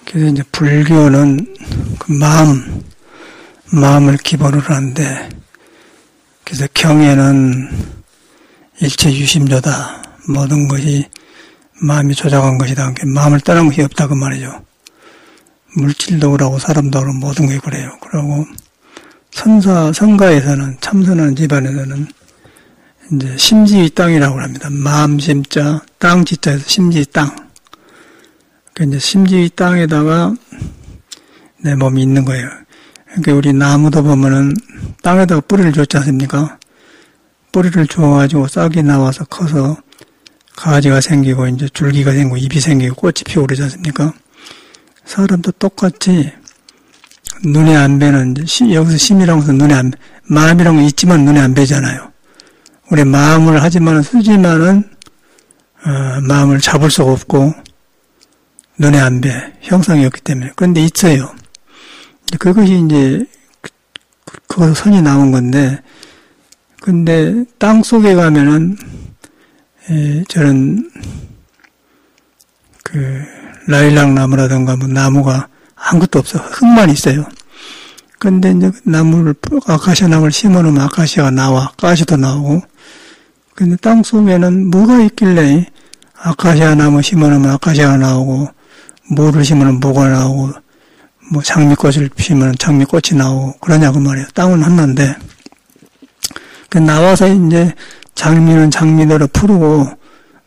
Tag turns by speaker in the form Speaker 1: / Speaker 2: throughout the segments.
Speaker 1: 그래서 이제 불교는 그 마음을 기본으로 하는데, 그래서 경에는 일체 유심조다. 모든 것이 마음이 조작한 것이다. 마음을 떠난 것이 없다. 그 말이죠. 물질도 그러고 사람도 그러고 모든 게 그래요. 그러고 성가에서는, 참선하는 집안에서는 이제 심지의 땅이라고 합니다. 마음 심자, 땅 지자에서 심지의 땅. 그러니까 이제 심지의 땅에다가 내 몸이 있는 거예요. 그러니까 우리 나무도 보면은 땅에다가 뿌리를 줬지 않습니까? 뿌리를 줘가지고 싹이 나와서 커서 가지가 생기고 이제 줄기가 생기고 잎이 생기고 꽃이 피고 그러지 않습니까? 사람도 똑같이 눈에 안 뵈는, 여기서 심이라고 해서 눈에 안, 마음이라는 거 있지만 눈에 안 뵈잖아요. 우리 마음을 하지만은 쓰지만은, 마음을 잡을 수가 없고, 눈에 안 뵈. 형상이 없기 때문에. 그런데 있어요. 그것이 이제, 그거 선이 나온 건데, 근데 땅 속에 가면은, 저런, 라일락 나무라든가 뭐 나무가 아무것도 없어. 흙만 있어요. 근데 이제 아카시아 나무를 심어 놓으면 아카시아가 나와. 가시도 나오고. 근데 땅 속에는 뭐가 있길래 아카시아 나무 심어 놓으면 아카시아가 나오고, 모를 심으면 모가 나오고, 뭐 장미꽃을 피우면 장미꽃이 나오고, 그러냐고 말이에요. 땅은 하나인데. 나와서 이제 장미는 장미대로 푸르고,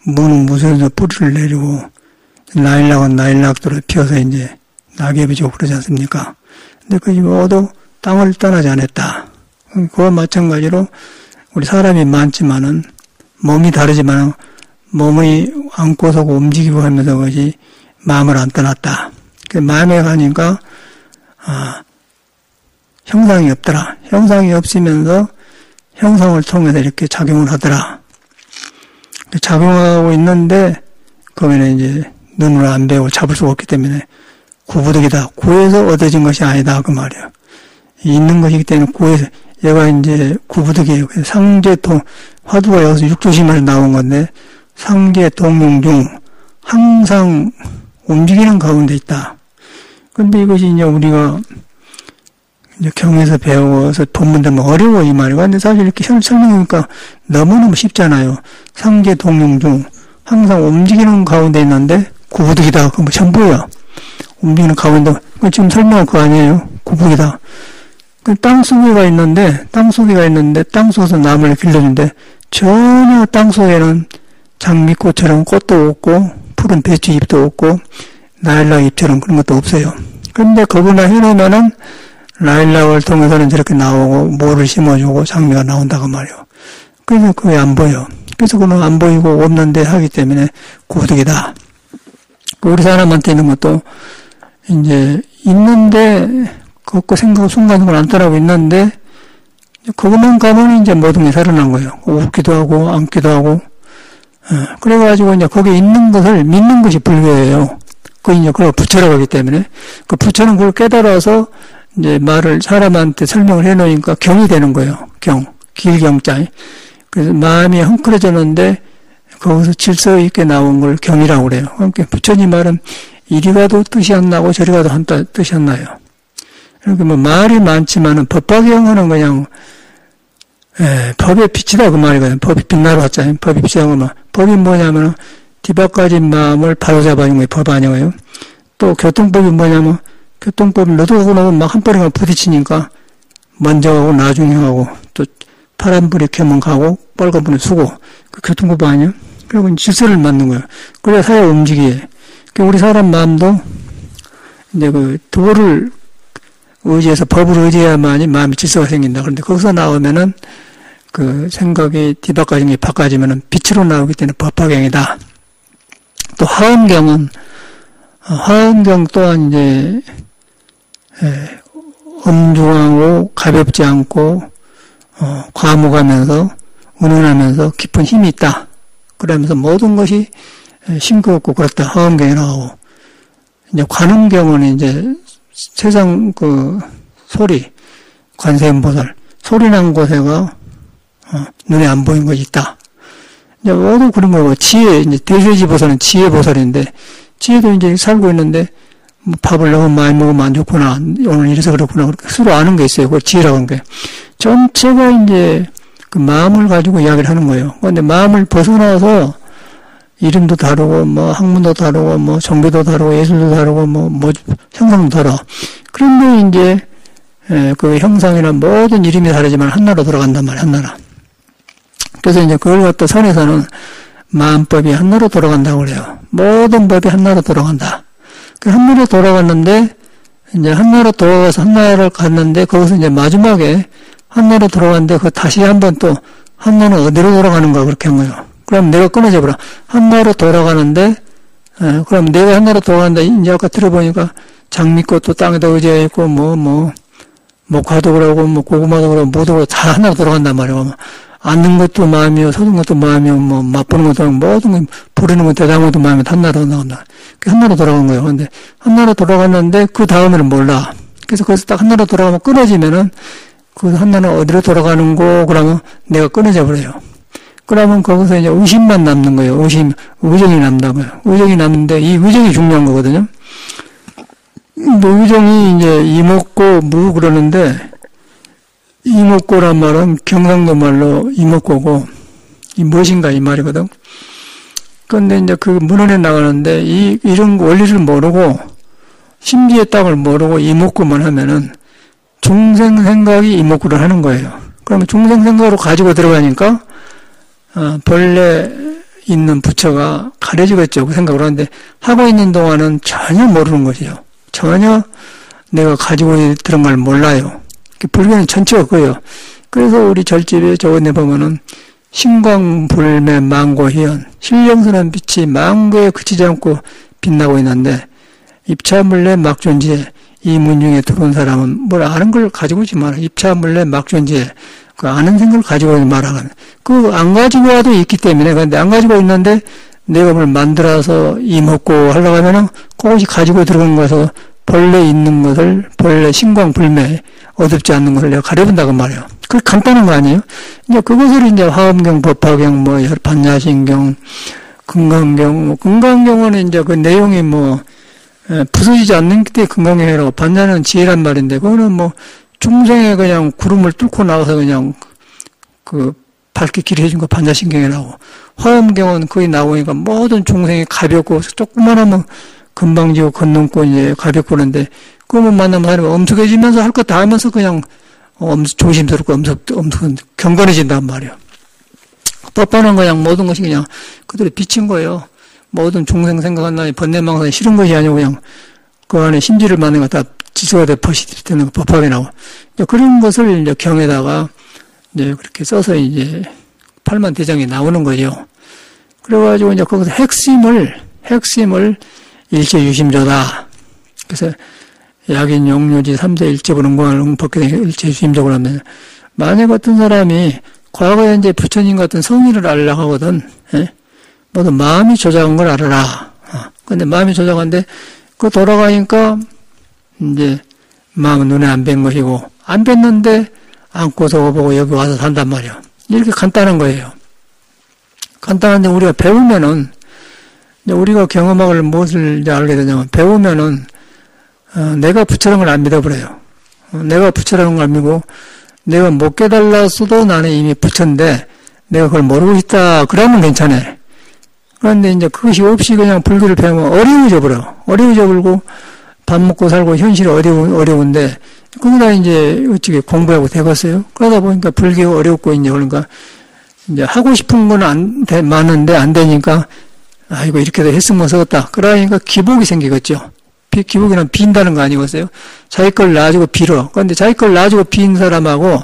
Speaker 1: 무는 무에서 뿌리를 내리고, 라일락은 라일락대로 피어서 이제 낙엽이 지고 그러지 않습니까? 근데 그 모두 땅을 떠나지 않았다. 그와 마찬가지로 우리 사람이 많지만은 몸이 다르지만 몸이 안고 서고 움직이고 하면서 그것이 마음을 안 떠났다. 그 마음에 가니까 형상이 없더라. 형상이 없으면서 형상을 통해서 이렇게 작용을 하더라. 작용하고 있는데 거기는 이제 눈으로 안 배우고 잡을 수가 없기 때문에 구부득이다. 구에서 얻어진 것이 아니다. 그 말이에요. 있는 것이기 때문에 구에서, 얘가 이제 구부득이에요. 상제동, 화두가 여기서 육조심에서 나온 건데, 상제동용 중 항상 움직이는 가운데 있다. 근데 이것이 이제 우리가 이제 경에서 배워서 본문 되면 어려워, 이 말이에요. 근데 사실 이렇게 설명하니까 너무너무 쉽잖아요. 상제동용 중 항상 움직이는 가운데 있는데, 구부득이다. 그건 뭐 전부야. 움직이는 가운데, 지금 설명할 거 아니에요. 구부득이다. 땅속에가 있는데, 땅 속에서 나무를 길러주는데, 전혀 땅 속에는 장미꽃처럼 꽃도 없고, 푸른 배추 잎도 없고, 라일락 잎처럼 그런 것도 없어요. 그런데 거기나 해놓으면은, 라일락을 통해서는 저렇게 나오고, 모를 심어주고, 장미가 나온다고 말이에요. 그래서 그게 안 보여. 그래서 그건 안 보이고 없는데 하기 때문에 구부득이다. 우리 사람한테 있는 것도 이제 있는데 걷고 생각하고 순간적으로 안 떠나고 있는데 그것만 가면 이제 모든 게 살아난 거예요. 웃기도 하고 안기도 하고 그래가지고 이제 거기에 있는 것을 믿는 것이 불교예요. 그 이제 그걸 부처라고 하기 때문에 그 부처는 그걸 깨달아서 이제 말을 사람한테 설명을 해놓으니까 경이 되는 거예요. 길경자. 그래서 마음이 헝클어졌는데 거기서 질서 있게 나온 걸 경이라고 그래요. 그러니까 부처님 말은 이리 가도 뜻이 안 나고 저리 가도 한 뜻이 안 나요. 그러니까 뭐 말이 많지만은 법화경은 그냥 법의 빛이다 그 말이거든요. 법이 빛나러 왔잖아요. 법이 빛이라고 하면 법이 뭐냐면은 뒤바꿔진 마음을 바로잡아주는 게 법 아니에요. 또 교통법이 뭐냐면 교통법을 너도 나면 막 한 번에 부딪히니까 먼저 가고 나중에 가고 또 파란불이 켜면 가고 빨간불에 서고 그 교통법 아니에요? 그리고 질서를 맞는 거예요. 그래야 사회가 움직이게. 우리 사람 마음도 이제 그 도를 의지해서 법을 의지해야만이 마음의 질서가 생긴다. 그런데 거기서 나오면은 그 생각이 뒤바꿔진 게 바꿔지면은 빛으로 나오기 때문에 법화경이다. 또 화엄경 또한 이제 엄중하고 가볍지 않고 과묵하면서 은은하면서 깊은 힘이 있다. 그러면서 모든 것이 싱겁고 그렇다. 화엄경이라고 하고 이제 관음경은 이제 세상 그 소리 관세음보살 소리 난 곳에가 눈에 안 보이는 것이 있다. 이제 모두 그런 거고, 지혜, 이제 돼지 보살은 지혜 보살인데, 지혜도 이제 살고 있는데, 뭐 밥을 너무 많이 먹으면 안 좋구나, 오늘 이래서 그렇구나, 그렇게 서로 아는 게 있어요. 그 지혜라고 하는 게. 전체가 이제 그 마음을 가지고 이야기를 하는 거예요. 근데 마음을 벗어나서 이름도 다르고, 뭐 학문도 다르고, 뭐 정비도 다르고, 예술도 다르고, 뭐 형상도 다르고. 그런데 이제, 그 형상이나 모든 이름이 다르지만 한나라로 돌아간단 말이에요, 한나라. 그래서 이제 그걸 갖다 선에서는 마음법이 한나라로 돌아간다고 그래요. 모든 법이 한나라로 돌아간다. 그 한나라로 돌아갔는데, 이제 한나라로 돌아가서 한나라를 갔는데, 거기서 이제 마지막에 한나라로 돌아갔는데, 그 다시 한번 또, 한나라는 어디로 돌아가는가, 그렇게 한 거예요. 그럼 내가 끊어져 버려. 한나라로 돌아가는데, 그럼 내가 한나라로 돌아가는데, 이제 아까 들어보니까 장미꽃도 땅에다 의지해 있고, 과도 그러고, 고구마도 그러고, 무도 그러고, 다 하나로 돌아간단 말이에요. 앉는 것도 마음이요, 서는 것도 마음이요, 맛보는 것도 모든 거, 부르는 것도 대담한 것도 마음이 한나로 나온다. 한나로 돌아간 거예요. 근데, 한나로 돌아갔는데, 그 다음에는 몰라. 그래서 거기서 딱 한나로 돌아가면 끊어지면은, 그 한나는 어디로 돌아가는 거, 그러면 내가 끊어져 버려요. 그러면 거기서 이제 의심만 남는 거예요. 의정이 남다고요. 의정이 남는데, 이 의정이 중요한 거거든요. 의정이 이제 이목고, 그러는데, 이목고란 말은 경상도 말로 이목고고, 이 무엇인가 이 말이거든. 그런데 이제 그 문헌에 나가는데, 이런 원리를 모르고, 심지의 땅을 모르고 이목고만 하면은, 중생 생각이 이목구를 하는 거예요. 그러면 중생 생각으로 가지고 들어가니까, 본래 있는 부처가 가려지겠죠. 그 생각을 하는데, 하고 있는 동안은 전혀 모르는 것이요. 전혀 내가 가지고 들은 걸 몰라요. 불교는 전체가 그거예요. 그래서 우리 절집에 저번에 보면은 신광불매 망고희연, 신령스러운 빛이 망고에 그치지 않고 빛나고 있는데, 입차물레 막존지에, 이 문중에 들어온 사람은 뭘 아는 걸 가지고 오지 마라. 입차물레 막존지에, 그 아는 생각을 가지고 오지 마라. 그 안 가지고 와도 있기 때문에, 근데 안 가지고 있는데 내가 뭘 만들어서 이먹고 하려고 하면은 그것이 가지고 들어간 거에서 본래 있는 것을, 본래 신광불매, 어둡지 않는 것을 내가 가려본다고 말이에요. 그 간단한 거 아니에요? 이제 그것을 이제 화엄경, 법화경, 반야신경, 금강경, 금강경은 이제 그 내용이 부서지지 않는 때 금강경이라고, 반야는 지혜란 말인데, 그거는 중생에 그냥 구름을 뚫고 나가서 그냥 밝게 길이 해준 거 반야신경이라고. 화엄경은 거기 나오니까 모든 중생이 가볍고, 조금만 하면 금방 지고 건너고 이제 가볍고 그러는데, 그러면 만나면 사람이 엄숙해지면서 할 것 다 하면서 그냥 조심스럽고 경건해진단 말이에요. 법반은 그냥 모든 것이 그냥 그대로 비친 거예요. 모든 중생 생각한다니 번뇌망상이 싫은 것이 아니고 그냥 그 안에 심지를 만든 거 다 지수가 돼 퍼시티 되는 법학이 나오고. 그런 것을 이제 경에다가 이제 그렇게 써서 이제 팔만 대장이 나오는 거죠. 그래가지고 이제 거기서 핵심을 일체유심조다. 그래서 약인 용료지 3세 일체불 응공을 응법계 일체유심적으로 하면, 만약 어떤 사람이 과거에 이제 부처님 같은 성의를 알려고 하거든, 모두 마음이 조작한 걸 알아라. 근데 마음이 조작한데, 그 돌아가니까, 이제, 마음은 눈에 안 뵌 것이고, 안 뵀는데, 안고서 보고 여기 와서 산단 말이야. 이렇게 간단한 거예요. 간단한데 우리가 배우면은, 우리가 경험학을 무엇을 이제 알게 되냐면, 배우면은, 내가 부처라는 걸 안 믿어버려요. 내가 부처라는 걸 안 믿고, 내가 못 깨달았어도 나는 이미 부처인데, 내가 그걸 모르고 있다. 그러면 괜찮아. 그런데 이제 그것이 없이 그냥 불교를 배우면 어려워져 버려. 어려워져 버리고, 밥 먹고 살고 현실이 어려운데, 거기다 이제 어떻게 공부하고 되겠어요? 그러다 보니까 불교가 어렵고, 이제 그러니까, 이제 하고 싶은 건 많은데 안 되니까, 아이고, 이렇게도 했으면 쓰겠다. 그러니까 기복이 생기겠죠. 기복이란 빈다는 거 아니겠어요? 자기 걸 놔주고 빌어. 그런데 자기 걸 놔주고 빈 사람하고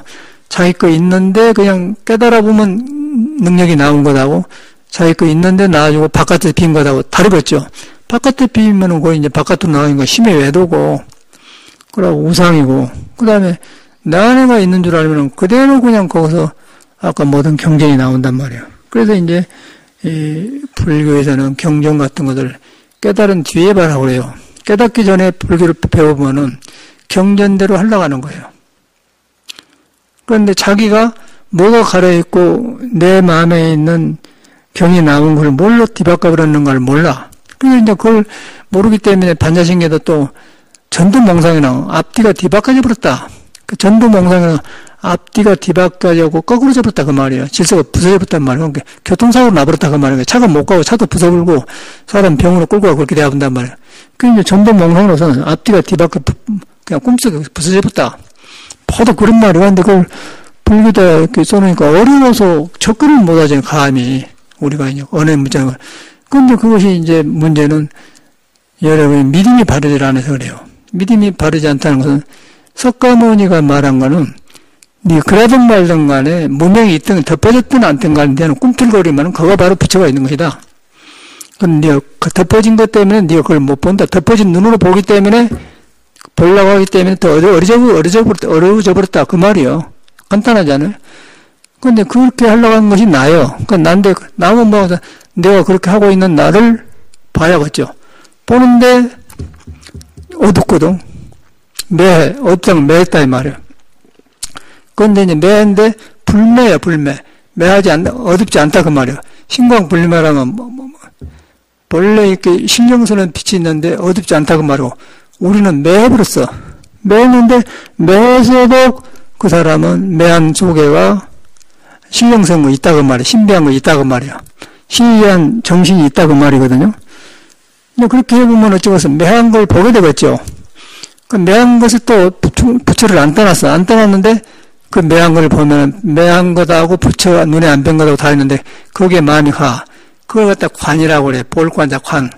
Speaker 1: 자기 거 있는데 그냥 깨달아 보면 능력이 나온 거다고, 자기 거 있는데 놔주고 바깥에 빈 거다고 다르겠죠. 바깥에 비면은 거의 이제 바깥으로 나가는 건 힘의 외도고, 그러고 우상이고, 그 다음에 내 안에가 있는 줄 알면은 그대로 그냥 거기서 아까 모든 경전이 나온단 말이에요. 그래서 이제 이 불교에서는 경전 같은 것을 깨달은 뒤에 봐라고 그래요. 깨닫기 전에 불교를 배워보면은 경전대로 하려고 하는 거예요. 그런데 자기가 뭐가 가려있고 내 마음에 있는 경이 남은 걸 뭘로 뒤바꿔 버렸는가를 몰라. 그래서 이제 그걸 모르기 때문에 반자신계도 또 전두몽상이나 앞뒤가 뒤바꿔져 버렸다. 그 전두몽상이나 앞뒤가 뒤바꿔져고 거꾸로 져버렸다 그 말이에요. 질서가 부서져 버렸단 말이에요. 그러니까 교통사고로 나버렸다 그 말이에요. 차가 못 가고 차도 부서불고 사람 병으로 끌고 가고 그렇게 돼본단 말이에요. 그 이제 전두몽상으로서는 앞뒤가 뒤바꿔 그냥 꿈속에 부서져 버렸다. 보도 그런 말이 왔는데 그걸 불교다 이렇게 써놓으니까 어려워서 접근을 못하잖아요. 감히 우리가 이제 언어의 문자가. 근데 그것이 이제 문제는 여러분이 믿음이 바르지 않아서 그래요. 믿음이 바르지 않다는 것은 석가모니가 말한 거는 네 그러든 말든 간에 무명이 있든 덮어졌든 않든 간에 네는 꿈틀거리면 그거 바로 부처가 있는 것이다. 근데 네가 그 덮어진 것 때문에 네가 그걸 못 본다. 덮어진 눈으로 보기 때문에 보려고 하기 때문에 더 어려워져 버렸다. 그 말이요. 간단하잖아요. 근데 그렇게 하려고 하는 것이 나요. 난데, 나는 뭐, 내가 그렇게 하고 있는 나를 봐야겠죠. 보는데, 어둡거든. 매했다, 이 말이에요. 그런데 이제 매인데, 불매야, 불매. 매하지 않다, 어둡지 않다, 그 말이에요. 신광불매라면, 본래 이렇게 신령스러운 빛이 있는데, 어둡지 않다, 그 말이고, 우리는 매해버렸어. 매했는데, 매해서도 그 사람은 매한 조개와 신령스러운 거 있다고 말이야. 신비한 거 있다고 말이야. 신비한 정신이 있다고 말이거든요. 근데 그렇게 해보면 어쩌고서 매한 걸 보게 되겠죠. 그 매한 것을 또 부처를 안 떠났어. 안 떠났는데 그 매한 걸 보면 매한 거다하고 부처가 눈에 안 뵌 거다고 다 있는데 거기에 마음이 가. 그걸 갖다 관이라고 그래. 볼관자 관.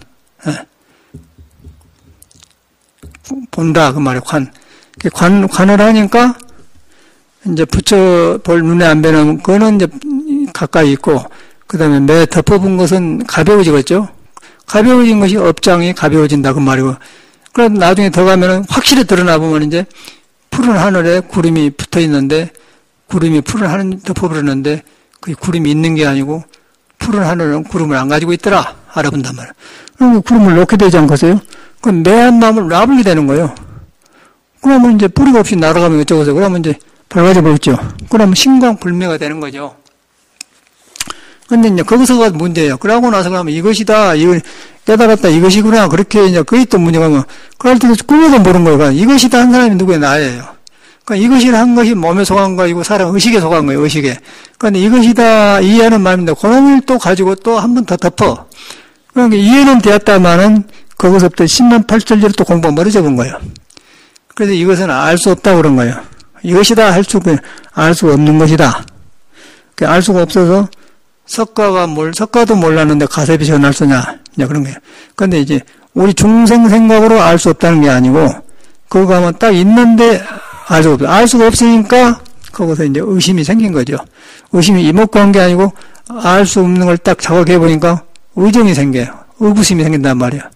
Speaker 1: 본다 그 말이야. 관을 하니까 이제 부처 볼 눈에 안 뵈는 거는 이제 가까이 있고, 그 다음에 매 덮어본 것은 가벼워지겠죠? 가벼워진 것이 업장이 가벼워진다, 그 말이고. 그럼 나중에 더 가면은 확실히 드러나 보면 이제 푸른 하늘에 구름이 붙어 있는데, 구름이 푸른 하늘 덮어버렸는데, 그 구름이 있는 게 아니고, 푸른 하늘은 구름을 안 가지고 있더라. 알아본단 말이에요. 그럼 구름을 놓게 되지 않겠어요? 그럼 매한 마음을 놔불게 되는 거예요. 그러면 이제 뿌리가 없이 날아가면 어쩌고서, 그러면 이제 밝아져 버렸죠. 그러면 신광불매가 되는 거죠. 근데 이제 거기서가 문제예요. 그러고 나서 그러면 이것이다, 이걸 깨달았다, 이것이구나, 그렇게 이제 그게 또 문제가 뭐, 그럴 때도 꿈에도 모르는 거예요. 그러니까 이것이다 한 사람이 누구예요? 나예요. 그러니까 이것이라 한 것이 몸에 속한 거이고 사람 의식에 속한 거예요, 의식에. 그런데 이것이다, 이해하는 마음인데, 그놈을 또 가지고 또 한 번 더 덮어. 그러니까 이해는 되었다마는 거기서부터 10만 8천리로 또 공부가 멀어져 본 거예요. 그래서 이것은 알 수 없다고 그런 거예요. 이것이다 할 수, 알 수 없는 것이다. 알 수가 없어서 석가도 몰랐는데 가세비 전할 수냐, 이제 그런 거예요. 근데 이제 우리 중생 생각으로 알 수 없다는 게 아니고, 그거 하면 딱 있는데 알 수가 없어. 알 수가 없으니까 거기서 이제 의심이 생긴 거죠. 의심이 이목구한 게 아니고, 알 수 없는 걸 딱 자각해 보니까 의정이 생겨요. 의구심이 생긴단 말이야.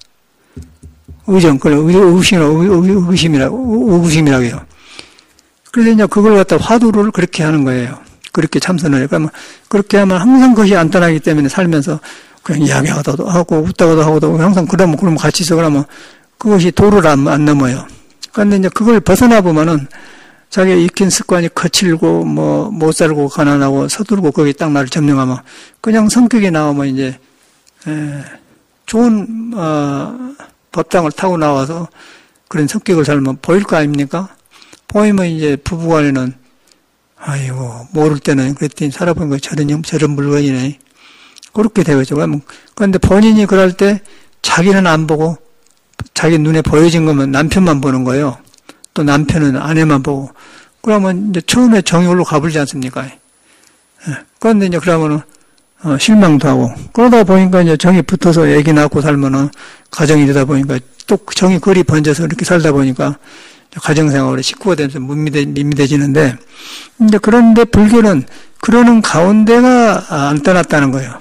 Speaker 1: 의정, 그걸 의구심이라고 해요. 그래서 이제 그걸 갖다 화두를 그렇게 하는 거예요. 그렇게 참선을 해요. 그러면 그렇게 하면 항상 그것이 안 떠나기 때문에 살면서 그냥 이야기하고도 하고 웃다가도 하고도 항상 그러면 같이 있어. 그러면 그것이 도를 안 넘어요. 그런데 이제 그걸 벗어나 보면은 자기가 익힌 습관이 거칠고 뭐 못 살고 가난하고 서툴고 거기 딱 나를 점령하면 그냥 성격이 나오면 이제 좋은 법당을 타고 나와서 그런 성격을 살면 보일 거 아닙니까? 보이면 이제 부부간에는 아이고 모를 때는 그랬더니 살아보니까 저런 물건이네 그렇게 되겠죠. 그런데 본인이 그럴 때 자기는 안 보고 자기 눈에 보여진 거면 남편만 보는 거예요. 또 남편은 아내만 보고 그러면 이제 처음에 정이 올로 가불지 않습니까? 그런데 이제 그러면은 실망도 하고 그러다 보니까 이제 정이 붙어서 애기 낳고 살면은 가정이 되다 보니까 또 정이 거리 번져서 이렇게 살다 보니까 가정생활에 식구가 되면서 밋밋해지는데, 이제 그런데 불교는 그러는 가운데가 안 떠났다는 거예요.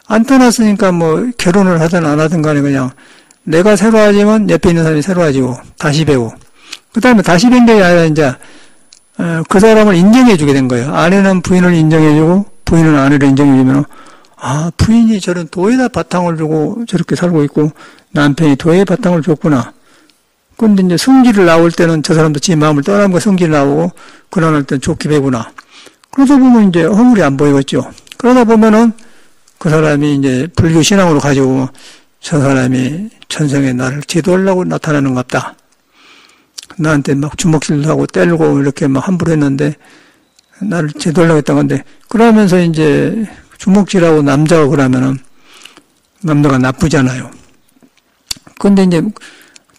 Speaker 1: 안 떠났으니까 뭐 결혼을 하든 안 하든 간에 그냥 내가 새로워지면 옆에 있는 사람이 새로워지고 다시 배우고, 그 다음에 다시 뵌 게 아니라 이제 그 사람을 인정해주게 된 거예요. 아내는 부인을 인정해주고 부인은 아내를 인정해주면 부인이 저런 도에다 바탕을 두고 저렇게 살고 있고 남편이 도에 바탕을 줬구나. 근데 이제 성질을 나올 때는 저 사람도 지 마음을 떠나면 성질이 나오고, 그러날 때는 좋게 배구나. 그러다 보면 이제 허물이 안 보이겠죠. 그러다 보면은 그 사람이 이제 불교 신앙으로 가지고 저 사람이 천성에 나를 제도하려고 나타나는 것 같다. 나한테 막 주먹질도 하고 때리고 이렇게 막 함부로 했는데 나를 제도하려고 했던 건데 그러면서 이제 주먹질하고 남자가 그러면은 남자가 나쁘잖아요. 근데 이제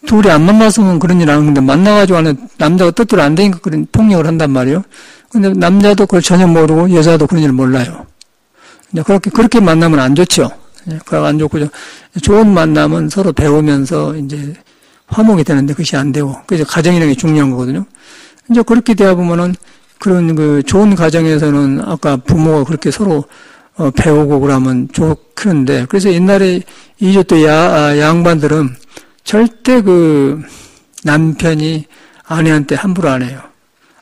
Speaker 1: 둘이 안 만났으면 그런 일 안 하는데 만나가지고 하는 남자가 뜻대로 안 되니까 그런 폭력을 한단 말이에요. 근데 남자도 그걸 전혀 모르고 여자도 그런 일 몰라요. 그렇게 만나면 안 좋죠. 그거 안 좋고 좋은 만남은 서로 배우면서 이제 화목이 되는데 그것이 안 되고 그래서 가정이라는 게 중요한 거거든요. 이제 그렇게 되다 보면은 그런 그 좋은 가정에서는 아까 부모가 그렇게 서로 배우고 그러면 좋겠는데 그래서 옛날에 이집트 양반들은 절대 그 남편이 아내한테 함부로 안 해요.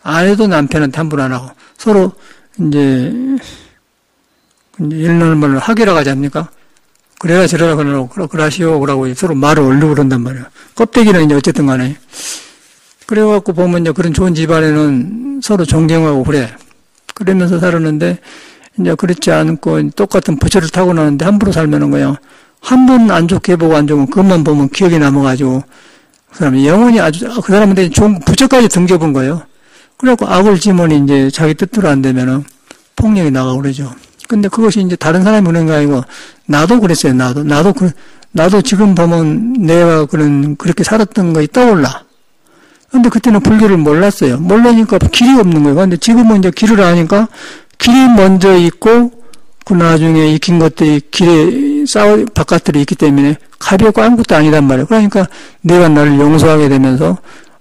Speaker 1: 아내도 남편한테 함부로 안 하고 서로 이제 옛날 말로 하기라고 하지 않습니까? 그래라 저래라 그러시오 그러고 서로 말을 올리고 그런단 말이에요. 껍데기는 이제 어쨌든 간에. 그래갖고 보면 이제 그런 좋은 집안에는 서로 존경하고 그래. 그러면서 살았는데 이제 그렇지 않고 똑같은 부처를 타고 나는데 함부로 살면은 그냥 한 번 안 좋게 보고 안 좋으면 그것만 보면 기억에 남아가지고 그 사람이 영원히 그 사람한테 좋은 부처까지 등져본 거예요. 그래갖고 악을 지면 이제 자기 뜻대로 안 되면은 폭력이 나가고 그러죠. 근데 그것이 이제 다른 사람이 그런 게 아니고 나도 그랬어요. 나도 지금 보면 내가 그렇게 살았던 거 떠올라. 근데 그때는 불교를 몰랐어요. 모르니까 길이 없는 거예요. 근데 지금은 이제 길을 아니까 길이 먼저 있고 그 나중에 익힌 것들이 길에 바깥으로 있기 때문에 가볍고 아무것도 아니단 말이에요. 그러니까 내가 나를 용서하게 되면서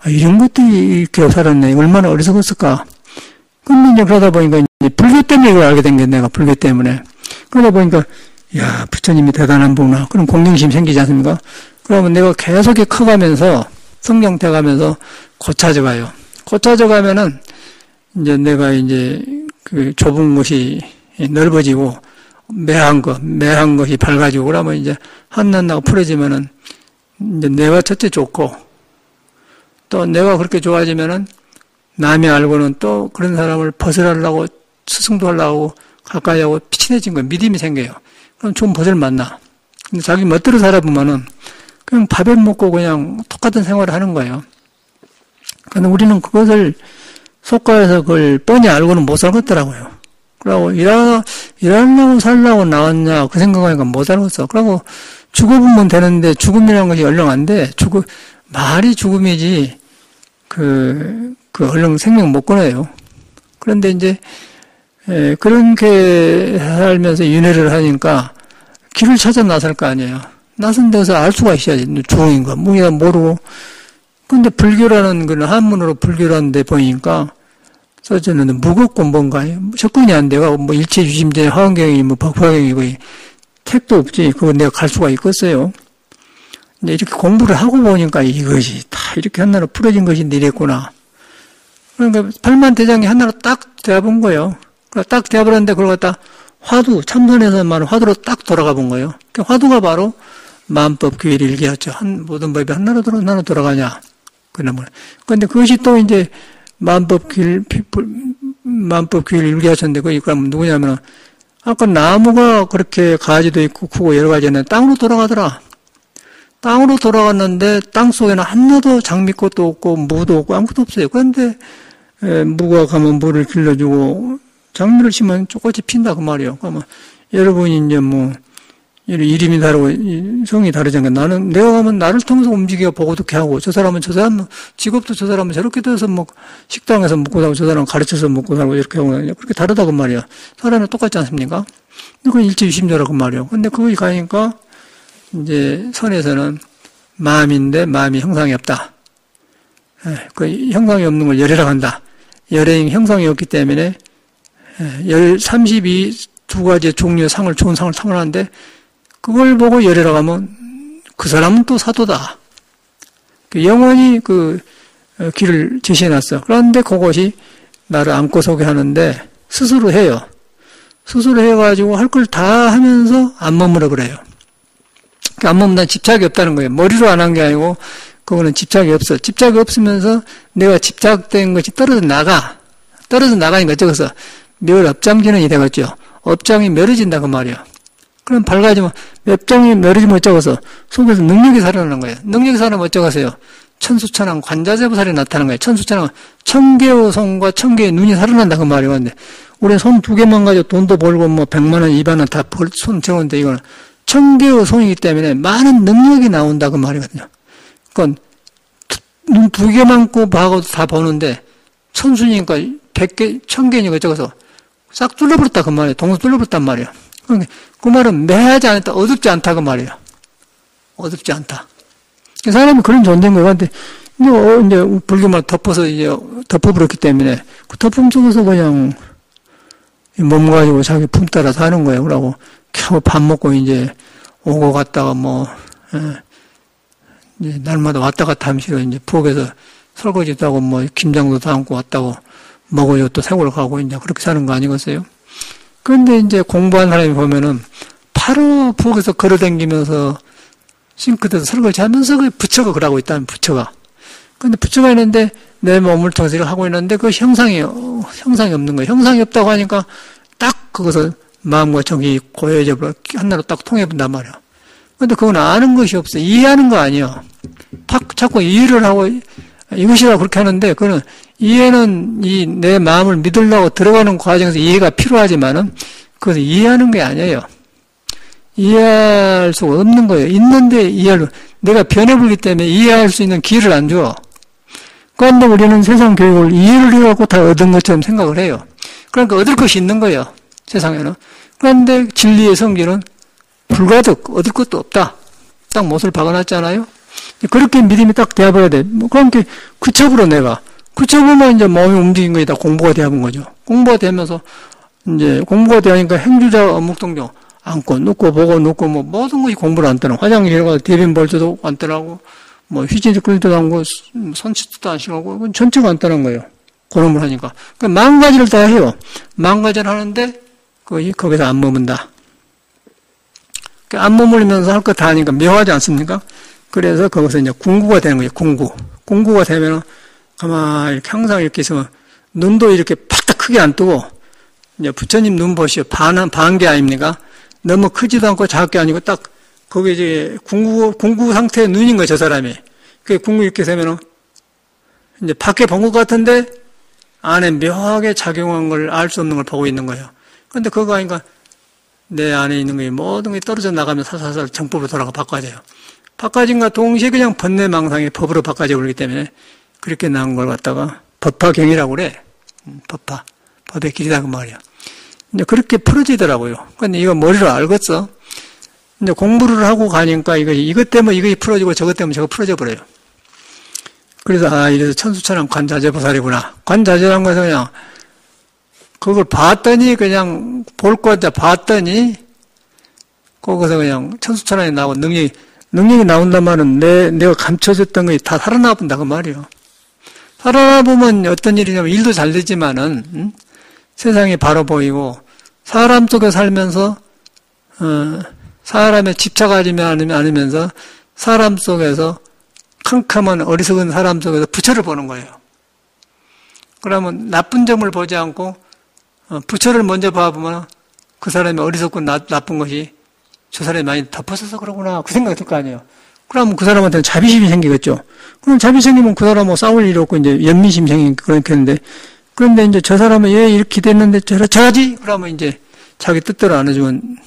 Speaker 1: 이런 것들이 이렇게 살았네. 얼마나 어리석었을까. 근데 이제 그러다 보니까 이제 불교 때문에 이걸 알게 된 게 내가 불교 때문에. 그러다 보니까 야 부처님이 대단한 분이구나. 그런 공경심이 생기지 않습니까? 그러면 내가 계속 커가면서 성장돼 가면서 고쳐져 가요. 고쳐져 가면은 이제 내가 이제 그 좁은 곳이 넓어지고 매한 것이 밝아지고 그러면 이제 한낱나고 풀어지면은 이제 내가 첫째 좋고 또 내가 그렇게 좋아지면은 남이 알고는 또 그런 사람을 벗어나려고 스승도 하려고 가까이 하고 친해진 거 믿음이 생겨요. 그럼 좋은 벗을 만나. 근데 자기 멋대로 살아보면은 그냥 밥을 먹고 그냥 똑같은 생활을 하는 거예요. 근데 우리는 그것을 속가에서 그걸 뻔히 알고는 못 살겠더라고요. 그러고 일하려고 살려고 나왔냐 그 생각하니까 못 살겠어. 그러고 죽어보면 되는데 죽음이라는 것이 얼른 안 돼. 말이 죽음이지 그 얼른 생명 못 끊어요. 그런데 이제 그렇게 살면서 윤회를 하니까 길을 찾아 나설 거 아니에요. 나선 데서 알 수가 있어야지. 주인가 뭐야 모르고. 근데 불교라는 건 한문으로 불교라는 데 보니까 써졌는데 무겁고 뭔가 접근이 안 돼가 뭐 일체주심제 화엄경이 뭐 법화경이고 택도 없지. 그거 내가 갈 수가 있겠어요. 근데 이렇게 공부를 하고 보니까 이것이 다 이렇게 하나로 풀어진 것이 이랬구나. 그러니까 팔만대장이 하나로 딱 되어본 거예요. 딱 되어버렸는데 그걸 갖다 화두, 참선에서 말하는 화두로 딱 돌아가 본 거예요. 화두가 바로 마음법 규율 일기였죠. 모든 법이 하나로 돌아가냐. 그런데 그것이 또 이제 마음법 규율 일기하셨는데 그게 그러면 누구냐면 아까 나무가 그렇게 가지도 있고 크고 여러 가지는 땅으로 돌아가더라. 땅으로 돌아갔는데 땅 속에는 하나도 장미꽃도 없고 무도 없고 아무것도 없어요. 그런데 무가 가면 물을 길러주고 장미를 심으면 조금이 핀다 그 말이에요. 그러면 여러분이 이제 뭐 이름이 다르고 성이 다르잖아요. 내가 가면 나를 통해서 움직여 보고 듣게 하고 저 사람은 직업도 저 사람은 저렇게 돼서 뭐 식당에서 먹고 살고 저 사람은 가르쳐서 먹고 살고 이렇게 하고 그렇게 다르다 그 말이에요. 사람은 똑같지 않습니까? 그건 일체유심조라고 말이에요. 근데 그거 가니까 이제 선에서는 마음인데 마음이 형상이 없다. 그 형상이 없는 걸 열애라고 한다. 열애인 형상이 없기 때문에 32가지 종류의 좋은 상을 하는데 그걸 보고 열애라고 하면 그 사람은 또 사도다. 영원히 그 길을 제시해놨어. 그런데 그것이 나를 안고 서게 하는데 스스로 해요. 스스로 해가지고 할 걸 다 하면서 안 머물러 그래요. 안 머문다는 집착이 없다는 거예요. 머리로 안 한 게 아니고 그거는 집착이 없어. 집착이 없으면서 내가 집착된 것이 떨어져 나가니까 저기서 멸업장진언이 되겠죠. 업장이 멸해진다 그 말이에요. 그럼 밝아지면 맵장이 멸해지면 어쩌고서 속에서 능력이 살아나는 거예요. 능력이 살아나면 어쩌고서요. 천수천왕 관자재보살이 나타나는 거예요. 천수천왕 천개의 손과 천개의 눈이 살아난다 그 말이에요. 근데 우리는 손 두 개만 가지고 돈도 벌고 뭐 100만 원, 200만 원 다 손 적은데 이거는 천개의 손이기 때문에 많은 능력이 나온다 그 말이거든요. 그러니까 눈 두 개만 봐도 다 보는데 천순이니까 100개, 1000개니까 어쩌고서 싹 뚫려버렸다 그 말이에요. 동서 뚫려버렸단 말이에요. 그 말은 매하지 않다, 어둡지 않다 그 말이에요. 어둡지 않다. 사람이 그런 존재인 거예요. 근데 이제 불교만 덮어서 이제 덮어버렸기 때문에 그 덮음 속에서 그냥 몸 가지고 자기 품 따라 사는 거예요. 그러고 겨우 밥 먹고 이제 오고 갔다가 뭐 이제 날마다 왔다 갔다 하면서 이제 부엌에서 설거지도 하고 뭐 김장도 담고 왔다고 먹어요. 또 세월 가고 이제 그렇게 사는 거 아니겠어요? 그런데 이제 공부한 사람이 보면은 바로 부엌에서 걸어다니면서 싱크대에서 설거지 하면서 그 부처가 그러고 있다는 부처가. 근데 부처가 있는데 내 몸을 통해서 이렇게 하고 있는데 그 형상이 없는 거예요. 형상이 없다고 하니까 딱 거기서 마음과 정이 고여져 버려 하나로 딱 통해본단 말이야. 근데 그건 아는 것이 없어. 이해하는 거 아니야. 자꾸 이해를 하고 이것이라 그렇게 하는데 그거는 이해는 이 내 마음을 믿으려고 들어가는 과정에서 이해가 필요하지만은 그것을 이해하는 게 아니에요. 이해할 수가 없는 거예요. 있는데 내가 변해버리기 때문에 이해할 수 있는 기회를 안 줘. 그런데 우리는 세상 교육을 이해를 해갖고 다 얻은 것처럼 생각을 해요. 그러니까 얻을 것이 있는 거예요. 세상에는. 그런데 진리의 성질은 불가득 얻을 것도 없다. 딱 못을 박아놨잖아요. 그렇게 믿음이 딱 되어버려야 돼. 그렇게 그첩으로 내가. 그첩으면 이제 몸이 움직인 거에 다 공부가 되어본 거죠. 공부가 되면서 이제 공부가 되니까 행주자 어묵동정 앉고 눕고 보고 눕고 뭐 모든 것이 공부를 안 떠나. 화장실에 가서 대변 볼 때도 안 떠나고 뭐 휴지도 끌 때도 안 하고 손짓도 안 시고 그건 전체가 안 떠난 거예요. 그놈을 하니까. 그러니까 만 가지를 다 해요. 만 가지를 하는데 거기서 안 머문다. 안 머물면서 할 거 다 하니까 묘하지 않습니까? 그래서 거기서 이제 궁구가 되는 거예요. 궁구가 되면은 가만히 이렇게 항상 이렇게 있으면 눈도 이렇게 팍딱 크게 안 뜨고 이제 부처님 눈 보시오. 반개 아닙니까? 너무 크지도 않고 작게 아니고 딱 거기 이제 궁구 상태의 눈인 거예요. 저 사람이. 그 궁구 이렇게 되면은 이제 밖에 본 것 같은데 안에 묘하게 작용한 걸 알 수 없는 걸 보고 있는 거예요. 그런데 그거 아니까 내 안에 있는 게 모든 게 떨어져 나가면 살살살 정법으로 돌아가 바꿔져요. 바꿔진과 동시에 그냥 번뇌망상의 법으로 바꿔져 버리기 때문에 그렇게 나온 걸 갖다가 법화경이라고 그래. 법의 길이다 그 말이야. 이제 그렇게 풀어지더라고요. 근데 이거 머리로 알겠어. 이제 공부를 하고 가니까 이것 때문에 이것이 풀어지고 저것 때문에 저거 풀어져 버려요. 그래서 이래서 천수천왕 관자재보살이구나. 관자재란 것은 그냥 그걸 봤더니 그냥 볼 거 같아 봤더니 거기서 그냥 천수천왕이 나오고 능력이 나온단 말은 내가 감춰졌던 것이 다 살아나 본다 그 말이에요. 살아나 보면 어떤 일이냐면 일도 잘 되지만은 세상이 바로 보이고 사람 속에 살면서 사람에 집착하지 않으면서 사람 속에서 캄캄한 어리석은 사람 속에서 부처를 보는 거예요. 그러면 나쁜 점을 보지 않고 부처를 먼저 봐보면 그 사람이 어리석고 나쁜 것이 저 사람이 많이 덮어서서 그러구나 그 생각이 들 거 아니에요. 그러면 그 사람한테는 자비심이 생기겠죠. 그럼 자비 생기면 그 사람하고 싸울 일이 없고 이제 연민심이 생기니까 그렇겠는데 그런데 이제 저 사람은 얘 이렇게 됐는데 저러지? 그러면 이제 자기 뜻대로 안 해주면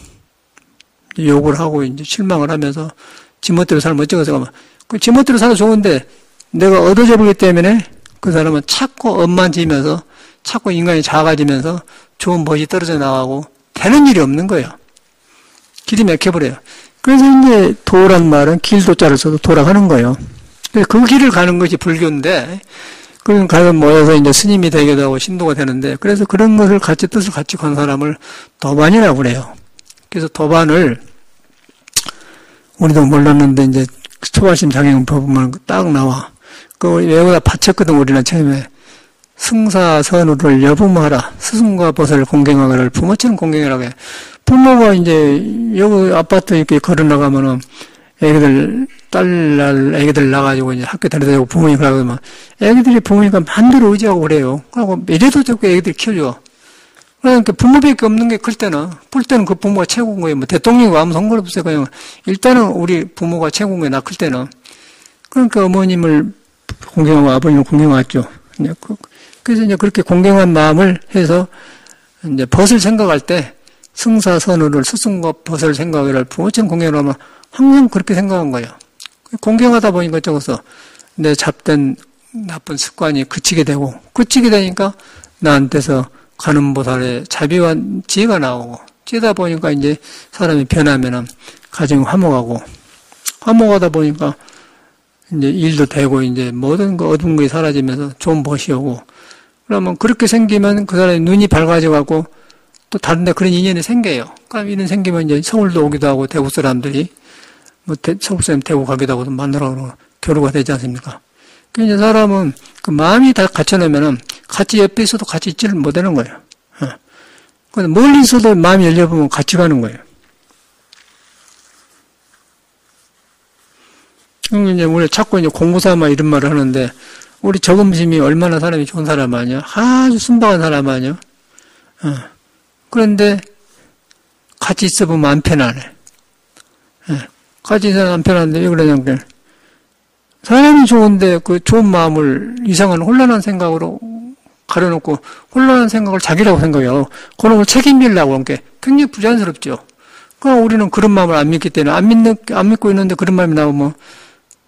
Speaker 1: 욕을 하고 이제 실망을 하면서 지멋대로 살면 어쩌고서 가면 그 지멋대로 살아 좋은데 내가 얻어져 보기 때문에 그 사람은 자꾸 엄만지면서 자꾸 인간이 작아지면서 좋은 멋이 떨어져 나가고 되는 일이 없는 거예요. 길이 막혀버려요. 그래서 이제 도란 말은 길도자를 써도 돌아가는 거예요. 그 길을 가는 것이 불교인데, 그런 가서 모여서 이제 스님이 되기도 하고 신도가 되는데, 그래서 그런 것을 뜻을 같이 건 사람을 도반이라고 그래요. 그래서 도반을, 우리도 몰랐는데 이제 초발심 장애인법 보면 딱 나와. 그걸 외우다 바쳤거든, 우리는 처음에. 승사선우를 여부마하라. 스승과 보살을 공경하거를 부모처럼 공경하라고 해. 부모가 이제 여기 아파트 이렇게 걸어 나가면은 애기들 나가지고 이제 학교 다니다 오고 부모님 그러면 애기들이 부모니까 마음대로 의지하고 그래요. 그러고 이래도 자꾸 애기들 키워줘. 그러니까 부모밖에 없는 게 클 때는 그 부모가 최고인 거예요. 뭐 대통령이 아무 상관없어요. 그냥 일단은 우리 부모가 최고인 거예요. 나 클 때는. 그러니까 어머님을 공경하고 아버님을 공경했죠. 그래서 이제 그렇게 공경한 마음을 해서 이제 벗을 생각할 때 승사선우를 스승과 벗을 생각을 부모처럼 공경을 하면 항상 그렇게 생각한 거예요. 공경하다 보니까 저거서 내 잡된 나쁜 습관이 그치게 되니까 나한테서 가는 보살의 자비와 지혜가 나오고, 지혜다 보니까 이제 사람이 변하면은 가정이 화목하다 보니까 이제 일도 되고, 이제 모든 거 어두운 게 사라지면서 좋은 벗이 오고, 그러면 그렇게 생기면 그 사람이 눈이 밝아져갖고 또 다른 데 그런 인연이 생겨요. 그럼 인연 생기면 이제 서울도 오기도 하고, 대구 사람들이 뭐 서울 사람 대구 가기도 하고 만나러 교류가 되지 않습니까? 그러니까 이제 사람은 그 마음이 다 갖춰놓으면은 같이 옆에 있어도 같이 있지를 못하는 거예요. 근데 멀리 있어도 마음이 열려보면 같이 가는 거예요. 이제 우리 자꾸 이제 공부삼아 이런 말을 하는데, 우리 저금심이 얼마나 사람이 좋은 사람 아니야? 아주 순박한 사람 아니야? 그런데 같이 있어보면 안 편하네. 같이 있어보면 안 편한데 왜 그러냐면, 사람이 좋은데 그 좋은 마음을 이상한 혼란한 생각으로 가려놓고 혼란한 생각을 자기라고 생각해요. 그런 걸 책임지려고 하는 게 굉장히 부자연스럽죠. 그럼 우리는 그런 마음을 안 믿기 때문에 안 믿고 있는데 그런 마음이 나오면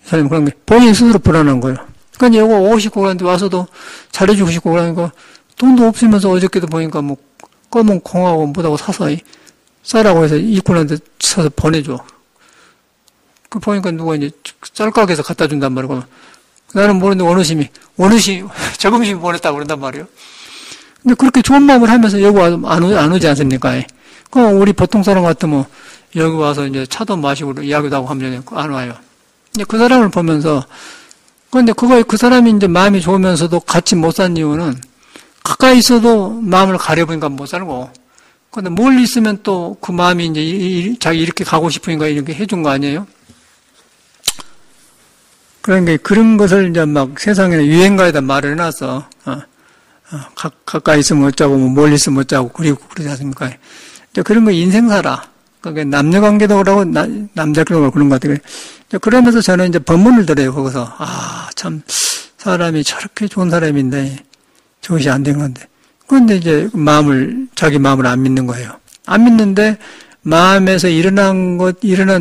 Speaker 1: 이 사람이 그런 게 본인 스스로 불안한 거예요. 그러니까 이거 오고 싶고 그러는데 와서도 잘해주고 싶고 그러니까 돈도 없으면서 어저께도 보니까 뭐 검은 콩하고 뭐다고 사서 싸라고 해서 일꾼한테 사서 보내줘. 그 보니까 누가 이제 쌀가게에서 갖다 준단 말이고, 나는 모르는데 원우심이 저금심이 보냈다고 그런단 말이에요. 근데 그렇게 좋은 마음을 하면서 여기 와서 안 오지 않습니까? 그럼 우리 보통 사람 같으면 여기 와서 이제 차도 마시고 이야기도 하고 하면 안 와요. 근데 그 사람을 보면서, 그런데 그 사람이 이제 마음이 좋으면서도 같이 못 산 이유는 가까이 있어도 마음을 가려보니까 못 살고, 근데 멀리 있으면 또 그 마음이 이제 자기 이렇게 가고 싶으니까 이렇게 해준 거 아니에요? 그러니까 그런 것을 이제 막 세상에 유행가에다 말을 해놨어. 가까이 있으면 어쩌고, 뭐 멀리 있으면 어쩌고, 그리고 그러지 않습니까? 이제 그런 거 인생사라. 그러니까 남녀관계도 그러고, 남자끼리도 그런 것 같아요. 그러면서 저는 이제 법문을 들어요, 거기서. 참, 사람이 저렇게 좋은 사람인데, 저것이 안 된 건데. 그런데 이제 자기 마음을 안 믿는 거예요. 안 믿는데, 마음에서 일어난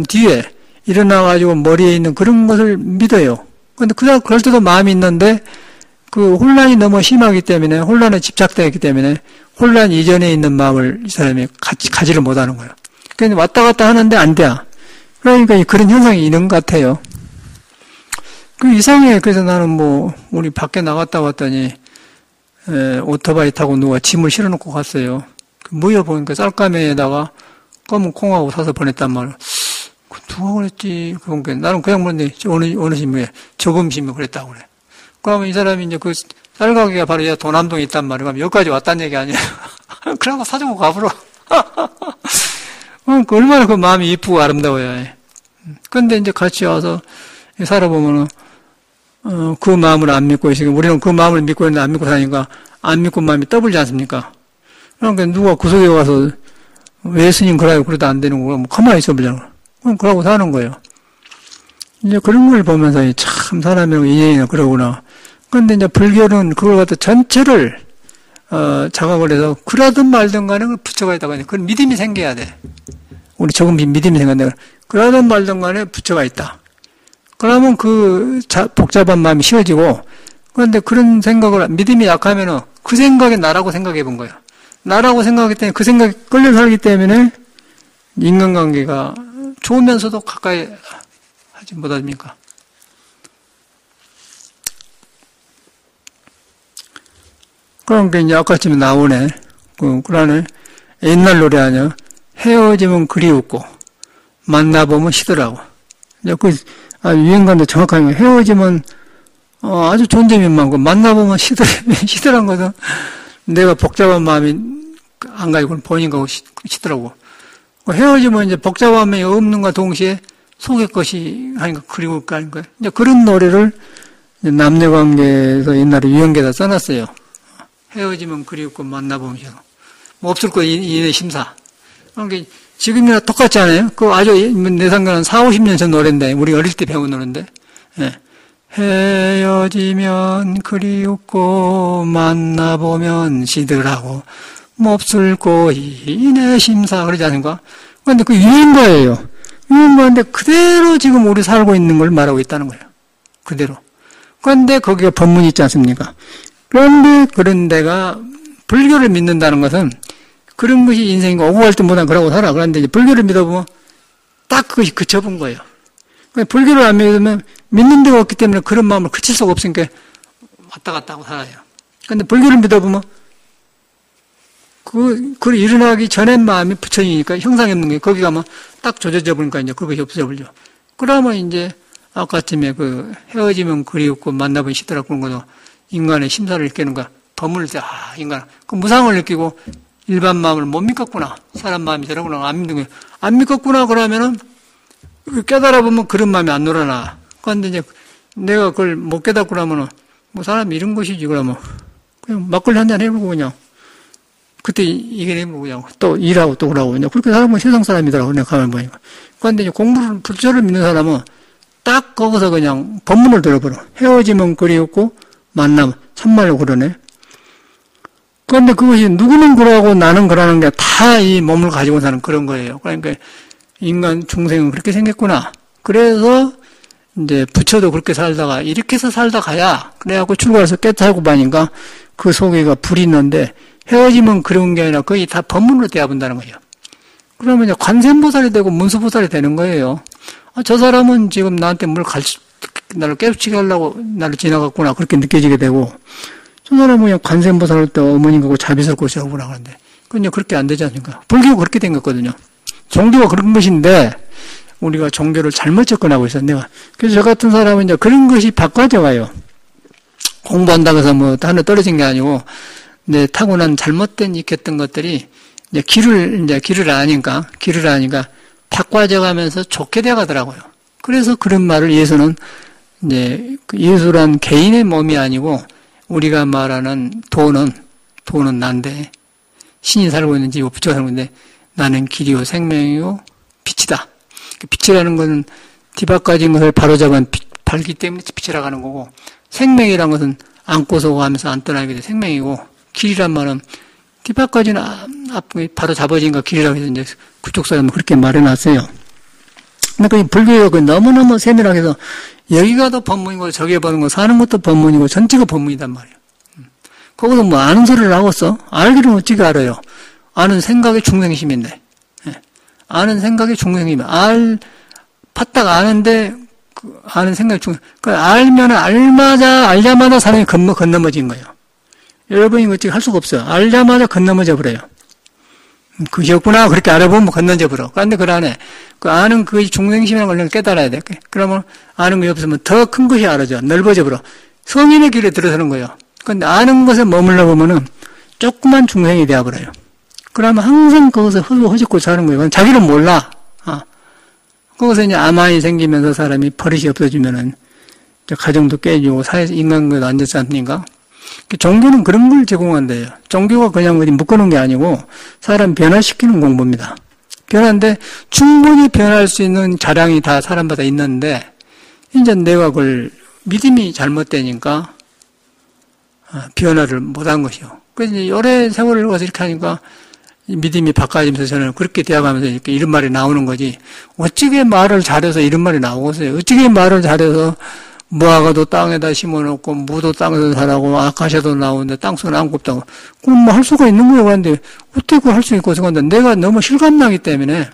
Speaker 1: 뒤에, 일어나가지고 머리에 있는 그런 것을 믿어요. 근데 그럴 때도 마음이 있는데, 그 혼란이 너무 심하기 때문에, 혼란에 집착되어 있기 때문에, 혼란 이전에 있는 마음을 이 사람이 가지를 못하는 거예요. 그러니까 왔다 갔다 하는데 안 돼. 그러니까 그런 현상이 있는 것 같아요. 이상해. 그래서 나는 우리 밖에 나갔다 왔더니, 오토바이 타고 누가 짐을 실어놓고 갔어요. 모여보니까 쌀가메에다가 검은 콩하고 사서 보냈단 말이에요. 누가 그랬지? 그런 게. 나는 그냥 모르는데, 어느 심에, 저금심이 그랬다고 그래. 그러면 이 사람이 이제 그 쌀가게가 바로 도남동에 있단 말이에요. 그럼 여기까지 왔다는 얘기 아니에요? 그러고 사주고 가보러. 얼마나 그 마음이 이쁘고 아름다워요. 근데 이제 같이 와서 살아보면은, 그 마음을 안 믿고 있으니까, 우리는 그 마음을 믿고 있는데 안 믿고 사니까, 안 믿고 마음이 떠불지 않습니까? 그러니까 누가 그 속에 와서, 왜 스님 그래도 안 되는 거고, 가만히 있어보자고. 그러고 사는 거예요. 이제 그런 걸 보면서 참 사람이랑 인연이나 그러구나. 그런데 이제 불교는 그걸 갖다 전체를 자각을 해서 그러든 말든 간에 그걸 붙여가 있다고 하니 그건 믿음이 생겨야 돼. 우리 조금 믿음이 생겼는데 그러든 말든 간에 붙여가 있다. 그러면 그 복잡한 마음이 쉬워지고, 그런데 그런 생각을 믿음이 약하면은 그 생각이 나라고 생각해 본 거예요. 나라고 생각하기 때문에 그 생각이 끌려 살기 때문에 인간관계가 좋으면서도 가까이 하지 못합니까? 그러니까 이제 아까쯤에 나오네. 그러네. 옛날 노래 아니야. 헤어지면 그리웠고, 만나보면 시더라고. 이제 유행가인데 정확하게 헤어지면, 아주 좋은 점이 많고, 만나보면 시더란 것은 내가 복잡한 마음이 안 가지고 보니까 시더라고. 헤어지면 이제 복잡함이 없는가 동시에 속의 것이 하니까 그리울까 하는 거예요. 이제 그런 노래를 남녀 관계에서 옛날에 유행계에다 써놨어요. 헤어지면 그리웠고 만나보면 뭐 없을 거예요. 이내 심사. 그러니까 지금이나 똑같지 않아요? 그 아주 내 생각은 4, 50년 전 노래인데, 우리 어릴 때 배운 노래인데. 예. 헤어지면 그리웠고 만나보면 시들하고 몹쓸 고인의 심사 그러지 않습니까? 그런데 그 유행가예요. 유행가인데 그대로 지금 우리 살고 있는 걸 말하고 있다는 거예요. 그대로. 그런데 거기가 법문이 있지 않습니까? 그런데 그런 데가 불교를 믿는다는 것은 그런 것이 인생이고 오고 갈 때보다 그러고 살아. 그런데 이제 불교를 믿어보면 딱 그것이 그쳐본 거예요. 불교를 안 믿으면 믿는 데가 없기 때문에 그런 마음을 그칠 수가 없으니까 왔다 갔다 하고 살아요. 그런데 불교를 믿어보면 그 일어나기 전에 마음이 부처이니까 형상이 없는 게 거기 가면 딱 조져져 보니까 이제 그것이 없어져 버리죠. 그러면 이제 아까쯤에 그 헤어지면 그리웠고 만나보면 시더라 그런 것도 인간의 심사를 느끼는 거야. 법문을 때, 인간, 그 무상을 느끼고 일반 마음을 못 믿겠구나. 사람 마음이 저러구나. 안 믿는 거예요. 안 믿겠구나 그러면은 깨달아 보면 그런 마음이 안 놀아나. 그런데 이제 내가 그걸 못 깨닫고 나면은 뭐 사람이 이런 것이지 그러면 그냥 막걸리 한잔 해보고 그냥 그때 이게 해보고 그냥 또 일하고 또 그러고 그냥 그렇게 살아보면 세상 사람이더라고 내가 가만 보니까. 그런데 이제 공부를 불조를 믿는 사람은 딱 거기서 그냥 법문을 들어버려. 헤어지면 그리웠고 만나면 참말로 그러네. 그런데 그것이 누구는 그러고 나는 그러는 게 다 이 몸을 가지고 사는 그런 거예요. 그러니까 인간 중생은 그렇게 생겼구나. 그래서 이제 부처도 그렇게 살다가 이렇게 해서 살다 가야 그래갖고 출가해서 깨달고 마니까 그 속에가 불이 있는데 헤어지면 그런 게 아니라 거의 다 법문으로 대해본다는 거예요. 그러면 이제 관세음보살이 되고 문수보살이 되는 거예요. 저 사람은 지금 나한테 나를 깨우치게 하려고 나를 지나갔구나 그렇게 느껴지게 되고 저 사람은 그냥 관세음보살을 때 어머니하고 자비스럽고 고시하구나 그런데 그냥 그렇게 안 되지 않습니까? 불교가 그렇게 된 거거든요. 종교가 그런 것인데 우리가 종교를 잘못 접근하고 있어요. 내가 그래서 저 같은 사람은 이제 그런 것이 바꿔져 와요. 공부한다고 해서 뭐 하나 떨어진 게 아니고 내 타고난 잘못된 익혔던 것들이 이제 길을 아니까 바꿔져 가면서 좋게 되어 가더라고요. 그래서 그런 말을 예수는 이제 예수란 개인의 몸이 아니고 우리가 말하는 돈은 난데 신이 살고 있는지 부처가 살고 있는데 나는 길이요 생명이요 빛이다. 빛이라는 것은 뒤바꿔진 것을 바로잡은 밝기 때문에 빛이라고 하는 거고 생명이라는 것은 안고서 가면서 안 떠나게 돼 생명이고 길이란 말은 뒤바꿔진 바로 잡아진 거 길이라고 해서 이제 그쪽 사람은 그렇게 말해놨어요. 그러니까 이 불교가 너무너무 세밀하게 해서 여기가 더 법문이고 저기 보는 거 사는 것도 법문이고 전체가 법문이단 말이에요. 거기서 뭐 아는 소리를 하겠어? 알기는 어찌게 알아요? 아는 생각의 중생심인데. 아는 생각의 중생심이 팠다가 아는데 아는 생각의 중생. 알면 알자마자 사람이 건너머진 거예요. 여러분이 어찌게 할 수가 없어요. 알자마자 건너머져 버려요. 그셨구나 그렇게 알아보면 건너져 버려. 그런데 그 안에 그 아는 그 중생심이라는 걸 깨달아야 돼. 그러면 아는 것이 없으면 더 큰 것이 알아져. 넓어져 버려. 성인의 길에 들어서는 거예요. 그런데 아는 것에 머물러 보면은 조그만 중생이 되어버려요. 그러면 항상 거기서 허짓고 사는 거예요. 자기는 몰라. 거기서 이제 아만이 생기면서 사람이 버릇이 없어지면은 가정도 깨지고 사회에서 인간관계도 안 좋지 않습니까? 종교는 그런 걸 제공한대요. 종교가 그냥 어디 묶어놓은 게 아니고 사람 변화시키는 공부입니다. 변화인데 충분히 변할 수 있는 자량이 다 사람마다 있는데 이제 내가 그걸 믿음이 잘못되니까 변화를 못한 것이요. 그래서 이제 오래 세월을 가서 이렇게 하니까 믿음이 바꿔지면서 저는 그렇게 되어가면서 이렇게 이런 말이 나오는 거지. 어찌게 말을 잘해서 이런 말이 나오겠어요. 어찌게 말을 잘해서 무화과도 땅에다 심어놓고 무도 땅에서 자라고 아카시아도 나오는데 땅속은 아무것도 없다고. 그럼 뭐 할 수가 있는 거예요. 그런데 어떻게 그걸 할 수 있고 그런데 내가 너무 실감나기 때문에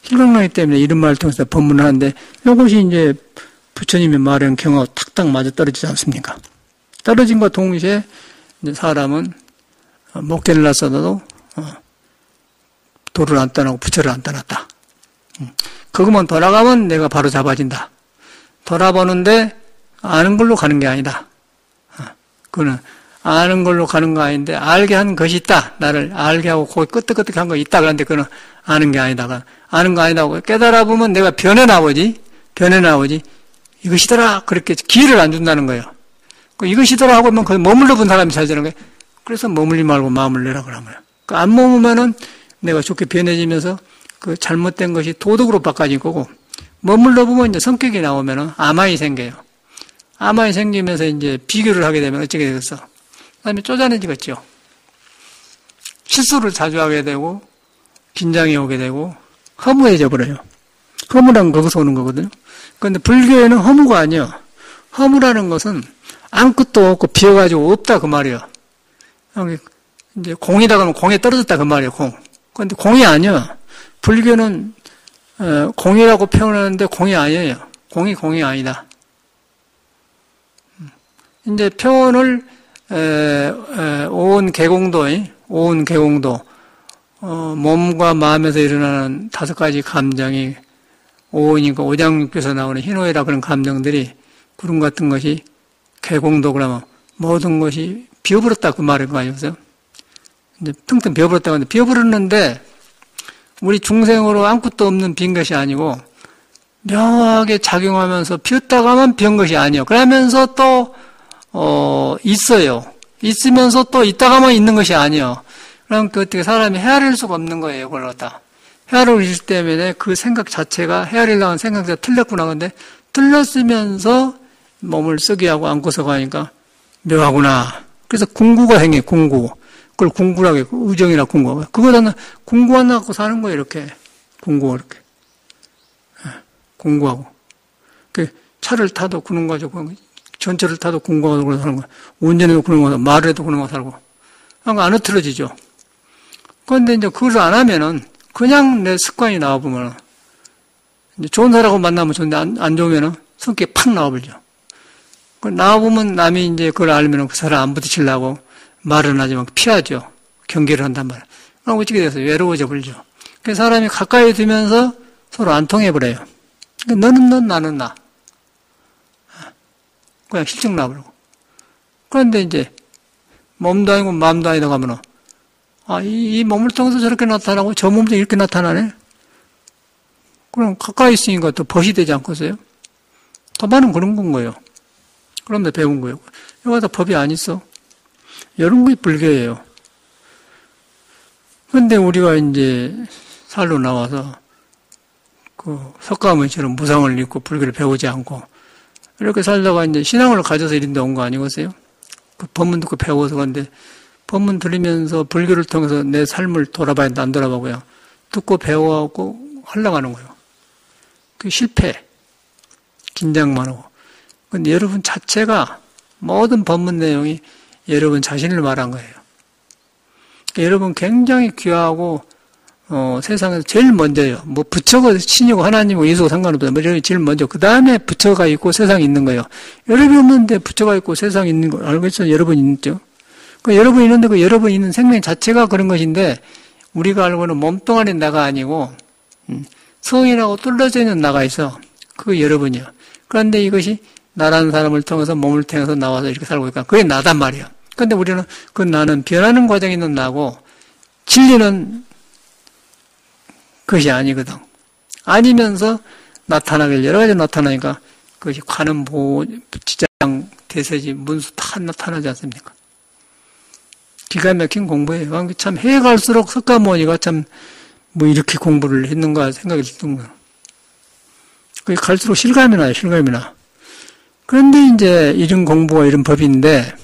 Speaker 1: 이런 말을 통해서 법문을 하는데 이것이 이제 부처님의 말은 경하고 탁탁 맞아 떨어지지 않습니까? 떨어진과 동시에 이제 사람은 목대를 놨어도 도를 안 떠나고 부처를 안 떠났다. 그것만 돌아가면 내가 바로 잡아진다. 돌아보는데 아는 걸로 가는 게 아니다. 그거는 아는 걸로 가는 거 아닌데 알게 한 것이 있다. 나를 알게 하고 거기 끄떡끄떡 한 거 있다. 그런데 그거는 아는 게 아니다. 아는 거 아니다고 깨달아 보면 내가 변해 나오지. 이것이더라. 그렇게 기회를 안 준다는 거예요. 이것이더라 하고 면 거기 머물러 본 사람이 잘 되는 거예요. 그래서 머물리 말고 마음을 내라 그러면 안 머무면은 내가 좋게 변해지면서 그 잘못된 것이 도덕으로 바꿔질 거고, 머물러 보면 이제 성격이 나오면은 암환이 생겨요. 암환이 생기면서 이제 비교를 하게 되면 어떻게 되겠어? 그 다음에 쪼잔해지겠죠. 실수를 자주 하게 되고, 긴장이 오게 되고, 허무해져 버려요. 허무란 거기서 오는 거거든요. 그런데 불교에는 허무가 아니야. 허무라는 것은 아무것도 없고 비어가지고 없다 그 말이에요. 이제 공이다 그러면 공에 떨어졌다 그 말이에요. 공. 그런데 공이 아니야. 불교는 공이라고 표현하는데 공이 아니에요. 공이 아니다. 이제 표현을 오온 개공도 몸과 마음에서 일어나는 5가지 감정이 오온이고 오장육부에서 나오는 희노애락 그런 감정들이 구름 같은 것이 개공도 그러면 모든 것이 비어버렸다 그 말인 거 아니겠어요? 이제 텅텅 비어버렸다고 하는데 비어버렸는데 우리 중생으로 아무것도 없는 빈 것이 아니고 묘하게 작용하면서 비었다가만 비은 것이 아니에요. 그러면서 또 있어요. 있으면서 또 있다가만 있는 것이 아니에요. 그럼 그 어떻게 사람이 헤아릴 수가 없는 거예요. 그걸 갖다. 헤아리기 때문에 그 생각 자체가 헤아리려는 생각 자체가 틀렸구나. 근데 틀렸으면서 몸을 쓰게 하고 안고서 가니까 묘하구나. 그래서 공구가 생겨요. 공구. 그걸 공구라고 해요. 의정이나 공구. 그거다 공구 하나 갖고 사는 거예요. 이렇게. 공구 이렇게. 공구하고. 그 차를 타도 그런 거죠. 전철을 타도 공구하고 사는 거예요. 운전해도 그런 거, 말을 해도 그런 거 살고. 그러니까 안 흐트러지죠. 그런데 이제 그걸 안 하면은 그냥 내 습관이 나와보면은 이제 좋은 사람하고 만나면 좋은데 안 좋으면은 성격이 팍 나와버리죠. 나와보면 남이 이제 그걸 알면은 그 사람 안 부딪히려고 말은 하지만 피하죠. 경계를 한단 말이에요. 그럼 어떻게 돼서 외로워져 버리죠. 그 사람이 가까이 두면서 서로 안 통해버려요. 너는 너, 나는 나. 그냥 실증 나버리고. 그런데 이제 몸도 아니고 마음도 아니다 가면은 이 몸을 통해서 저렇게 나타나고 저 몸도 이렇게 나타나네? 그럼 가까이 있으니까 또 벗이 되지 않겠어요? 더 많은 그런 건 거예요. 그런데 배운 거예요. 이거 다 법이 안 있어. 이런 게 불교예요. 근데 우리가 이제 살로 나와서 그 석가모니처럼 무상을 입고 불교를 배우지 않고 이렇게 살다가 이제 신앙을 가져서 이런 데 온 거 아니겠어요? 그 법문 듣고 배워서 그런데 법문 들으면서 불교를 통해서 내 삶을 돌아봐야 안 돌아보고요. 듣고 배워갖고 하려고 하는 거예요. 그 실패. 긴장만 하고. 근데 여러분 자체가 모든 법문 내용이 여러분 자신을 말한 거예요. 그러니까 여러분 굉장히 귀하고 세상에서 제일 먼저예요. 뭐 부처가 신이고 하나님이고 예수고 상관없어요. 뭐 제일 먼저. 그 다음에 부처가 있고 세상이 있는 거예요. 여러분이 없는데 부처가 있고 세상이 있는 거 알겠어요? 여러분이 있죠? 그 여러분이 있는데 그 여러분이 있는 생명 자체가 그런 것인데 우리가 알고는 몸뚱아리 나가 아니고 성인하고 뚫려져 있는 나가 있어. 그게 여러분이야. 그런데 이것이 나라는 사람을 통해서 몸을 통해서 나와서 이렇게 살고 있으니까 그게 나단 말이야. 그런데 우리는 그 나는 변하는 과정에 있는 나고 진리는 그것이 아니거든. 아니면서 나타나길 여러 가지 나타나니까 그것이 관음, 보호, 지장, 대세지, 문수 다 나타나지 않습니까? 기가 막힌 공부예요. 참 해갈수록 석가모니가 참 뭐 이렇게 공부를 했는가 생각이 드는 거예요. 그게 갈수록 실감이 나요. 실감이 나. 그런데 이제 이런 공부가 이런 법인데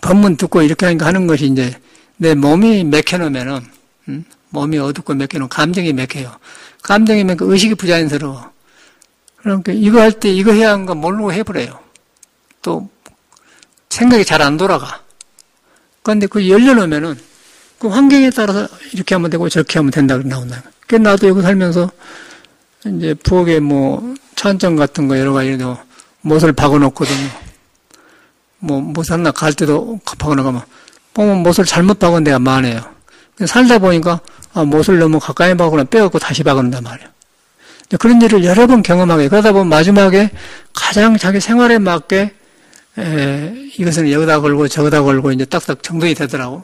Speaker 1: 법문 듣고 이렇게 하는 것이 이제 내 몸이 맥혀놓으면은 몸이 어둡고 맥혀놓으면 감정이 맥혀요. 감정이 맥혀 의식이 부자연스러워. 그러니까 이거 할 때 이거 해야 하는 거 모르고 해버려요. 또 생각이 잘 안 돌아가. 그런데 그 열려놓으면은 그 환경에 따라서 이렇게 하면 되고 저렇게 하면 된다 그래 나온다. 그래서 나도 여기 살면서 이제 부엌에 뭐 찬장 같은 거 여러 가지 못을 박아놓거든요. 뭐 못 하나 갈 때도 박아놓으면 보면 못을 잘못 박은 데가 많아요. 살다 보니까 못을 너무 가까이 박거나 빼갖고 다시 박은단 말이에요. 그런 일을 여러 번 경험하게 그러다 보면 마지막에 가장 자기 생활에 맞게 이것은 여기다 걸고 저기다 걸고 이제 딱딱 정돈이 되더라고.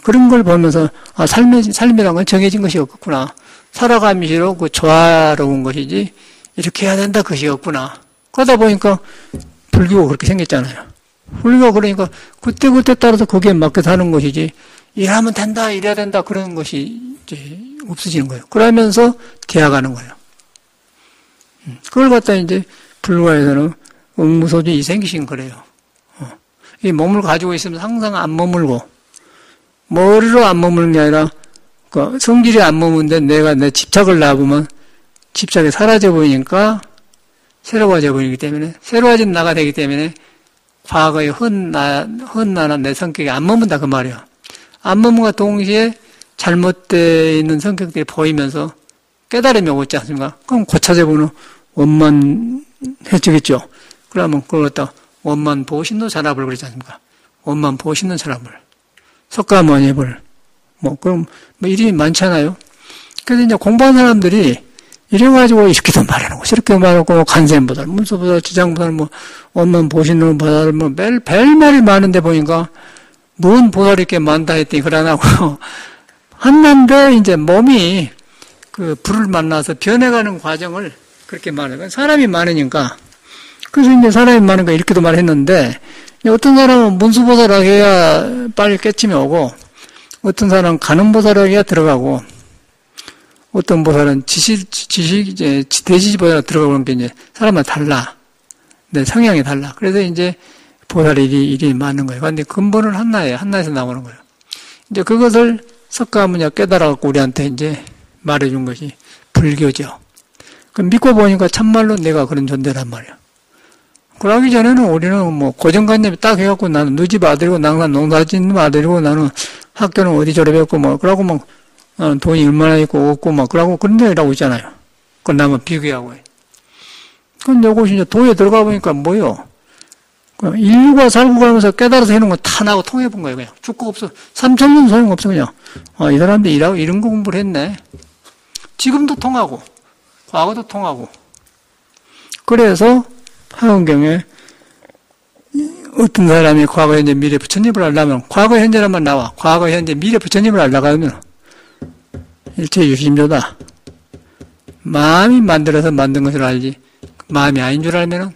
Speaker 1: 그런 걸 보면서 삶이란 건 정해진 것이 없구나. 살아가면서 그 조화로운 것이지 이렇게 해야 된다 그것이 없구나. 그러다 보니까 불교가 그렇게 생겼잖아요. 불교가 그러니까 그때그때 따라서 거기에 맞게 사는 것이지 일하면 된다, 이래야 된다, 그런 것이 이제 없어지는 거예요. 그러면서 되어가는 거예요. 그걸 갖다 이제 불가에서는 응무소진이 생기신 거래요. 이 몸을 가지고 있으면 항상 안 머물고, 머리로 안 머무는 게 아니라, 성질이 안 머무는데 내가 내 집착을 놔보면 집착이 사라져 보이니까 새로워져 보이기 때문에, 새로워진 나가 되기 때문에 과거의 헛나난 내 성격이 안 머문다, 그 말이야. 안 머문과 동시에 잘못되어 있는 성격들이 보이면서 깨달음이 오고 있지 않습니까? 그럼 고차져 보는 원만해지겠죠. 그러면 그걸 갖다 원만 보신노 산업을 그러지 않습니까? 원만 보신노 산업을. 석가모니불. 그럼, 이름이 많잖아요. 그래서 이제 공부한 사람들이 이래가지고 이렇게도 말해놓고, 저렇게도 말해놓고, 간센보살, 문서보살, 지장보살, 원만 보신노 보살, 별말이 많은데 보니까, 뭔 보살이 이렇게 많다 했더니, 그러나고, 한난데, 이제 몸이 그 불을 만나서 변해가는 과정을 그렇게 말해요. 사람이 많으니까. 그래서 이제 사람이 많으니까 이렇게도 말했는데, 어떤 사람은 문수보살하고 해야 빨리 깨침이 오고, 어떤 사람은 가는보살하고 해야 들어가고, 어떤 보살은 대지보살하고 들어가고 그런 게 이제 사람마다 달라. 내 성향이 달라. 그래서 이제 보살이 일이 많은 거예요. 근데 근본은 한나예요. 한나에서 나오는 거예요. 이제 그것을 석가모니가 깨달아갖고 우리한테 이제 말해준 것이 불교죠. 그럼 믿고 보니까 참말로 내가 그런 존재란 말이야. 그러기 전에는 우리는 고정관념이 딱 해갖고 나는 누집 아들이고 낭산 농사짓는 아들이고 나는 학교는 어디 졸업했고 그러고 나는 돈이 얼마나 있고 없고 그러고 그런 데라고 있잖아요. 그건 나만 비교하고 해. 근데 이것이 이제 도에 들어가 보니까 뭐요? 인류가 살고 가면서 깨달아서 해놓은 건 다 나하고 통해본 거예요, 그냥. 죽고 없어. 3,000년 소용없어, 그냥. 이 사람들이 일하고 이런 거 공부를 했네. 지금도 통하고, 과거도 통하고. 그래서, 화엄경에 어떤 사람이 과거, 현재, 미래 부처님을 알려면, 과거, 현재란만 나와. 과거, 현재, 미래 부처님을 알려고 하면, 일체유심조다. 마음이 만들어서 만든 것을 알지, 마음이 아닌 줄 알면은,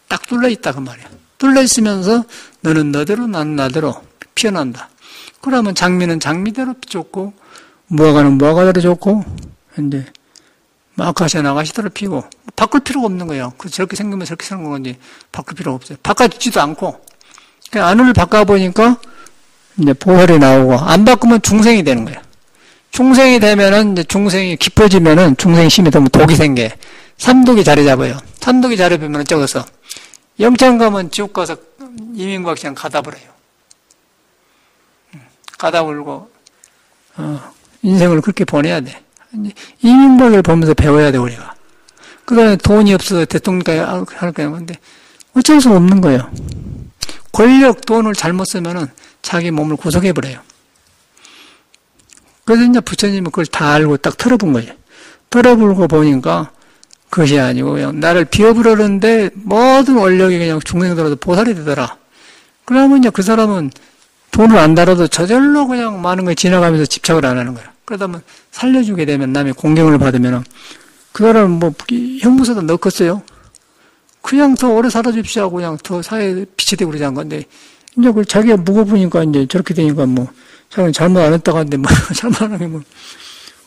Speaker 1: 딱 뚫려있다, 그 말이야. 뚫려있으면서, 너는 너대로, 나는 나대로 피어난다. 그러면 장미는 장미대로 좋고, 무화과는 무화과대로 좋고, 이제, 아카시아는 아카시아대로 피고, 바꿀 필요가 없는 거예요. 저렇게 생기면 저렇게 사는 건지, 바꿀 필요가 없어요. 바꿔주지도 않고, 안을 바꿔보니까, 이제 보살이 나오고, 안 바꾸면 중생이 되는 거예요. 중생이 되면은, 이제 중생이 깊어지면은, 중생이 심이 되면 독이 생겨. 삼독이 자리 잡아요. 삼독이 자리 잡으면 적어서, 영창 가면 지옥 가서 이민박 그냥 가다 버려요. 가다 버리고, 인생을 그렇게 보내야 돼. 이민박을 보면서 배워야 돼, 우리가. 그 다음에 돈이 없어서 대통령까지 할 거야. 근데 어쩔 수 없는 거예요. 권력, 돈을 잘못 쓰면은 자기 몸을 구속해버려요. 그래서 이제 부처님은 그걸 다 알고 딱 털어본 거예요. 털어보고 보니까 그것이 아니고 그냥 나를 비워버렸는데 모든 원력이 그냥 중생들어도 보살이 되더라. 그러면 이제 그 사람은 돈을 안 달아도 저절로 그냥 많은 걸 지나가면서 집착을 안 하는 거야. 그러다 보면 살려주게 되면 남의 공경을 받으면 그 사람은 형무소도 넣었어요. 그냥 더 오래 살아줍시오 하고 그냥 더 사회에 빛이 되고 그러지 않은 건데 이제 그 자기가 무거우니까 이제 저렇게 되니까 자기는 잘못 안 했다고 하는데 잘못 안 하면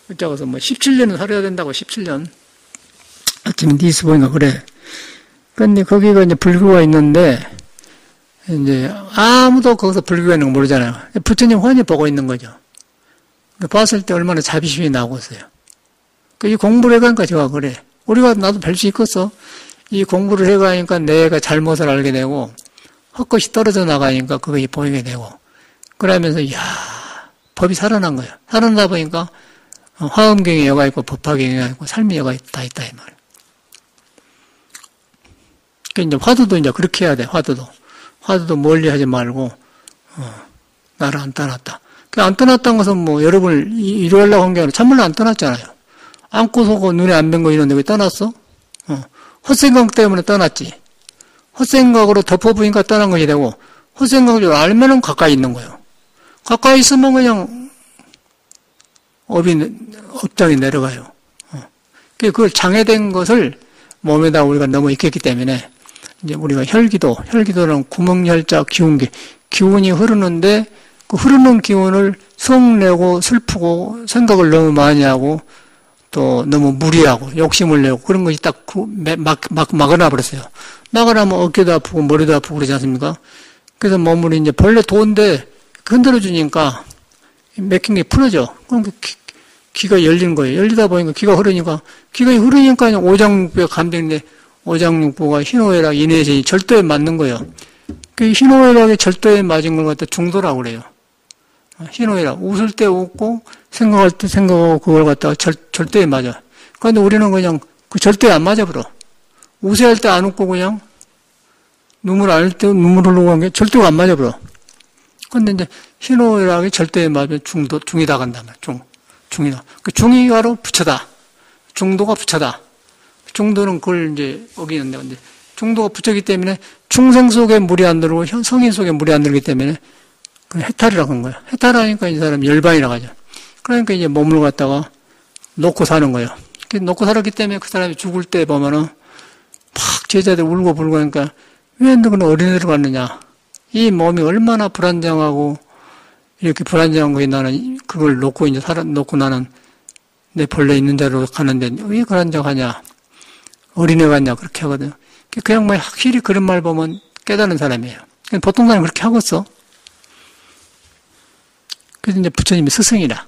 Speaker 1: 어쩌고서 17년은 살아야 된다고 17년. 아침에 니스 보니까 그래. 근데 거기가 이제 불교가 있는데 이제 아무도 거기서 불교가 있는 거 모르잖아요. 부처님 훤히 보고 있는 거죠. 봤을 때 얼마나 자비심이 나오고 있어요. 이 공부를 해가니까 제가 그래. 우리가 나도 뵐 수 있겠어. 이 공부를 해가니까 내가 잘못을 알게 되고 헛것이 떨어져 나가니까 그것이 보이게 되고 그러면서 이야 법이 살아난 거예요. 살아나 보니까 화엄경에 여가 있고 법화경에 여가 있고 삶의 여가 다 있다 이 말이에요. 그러니까 이제 화두도 이제 그렇게 해야 돼. 화두도 멀리 하지 말고 나를 안 떠났다. 안 떠났다는 것은 여러분을 이루려고 한 게 아니라 참말로 안 떠났잖아요. 안고 서고 눈에 안 뵌 거 이런데 왜 떠났어? 헛생각 때문에 떠났지. 헛생각으로 덮어보니까 떠난 것이 되고 헛생각을 알면은 가까이 있는 거예요. 가까이 있으면 그냥 업장이 내려가요. 그걸 장애된 것을 몸에다 우리가 너무 익혔기 때문에 이제 우리가 혈기도는 구멍열자 기운기 기운이 흐르는데 그 흐르는 기운을 성내고 슬프고 생각을 너무 많이 하고 또 너무 무리하고 욕심을 내고 그런 것이 딱 막아놔 버렸어요. 막아놔면 어깨도 아프고 머리도 아프고 그러지 않습니까? 그래서 몸을 이제 본래 도인데 흔들어 주니까 맥힌 게 풀어져. 그럼 기가 열리는 거예요. 열리다 보니까 기가 흐르니까 오장육부가 감정인데 오장육부가 희노애락 인해진이 절도에 맞는 거예요. 그 희노애락의 절도에 맞은 걸 갖다 중도라고 그래요. 희노애락. 웃을 때 웃고 생각할 때 생각하고 그걸 갖다가 절도에 맞아. 그런데 우리는 그냥 그 절도에 안 맞아 버려. 웃어야 할 때 안 웃고 그냥 눈물 안 할 때 눈물 흘리고 한 게 절도가 안 맞아 버려. 그런데 이제 희노애락이 절도에 맞으면 중이다 간다면 중이다. 그 중이가로 부처다. 중도가 부처다. 중도는 그걸 이제 어기는데, 근데 중도가 부처기 때문에 중생 속에 물이 안 들어오고 성인 속에 물이 안 들기 때문에 그 해탈이라고 한 거예요. 해탈하니까 이 사람이 열반이라고 하죠. 그러니까 이제 몸을 갖다가 놓고 사는 거예요. 놓고 살았기 때문에 그 사람이 죽을 때 보면은 막 제자들 울고 불고 하니까 왜 너는 어린애를 갔느냐. 이 몸이 얼마나 불안정하고 이렇게 불안정한 거에 나는 그걸 놓고 이제 놓고 나는 내 본래 있는 자리로 가는데 왜 불안정하냐. 어린애 같냐. 그렇게 하거든요. 그 양반이 확실히 그런 말 보면 깨달은 사람이에요. 보통 사람이 그렇게 하겠어. 그래서 이제 부처님이 스승이라.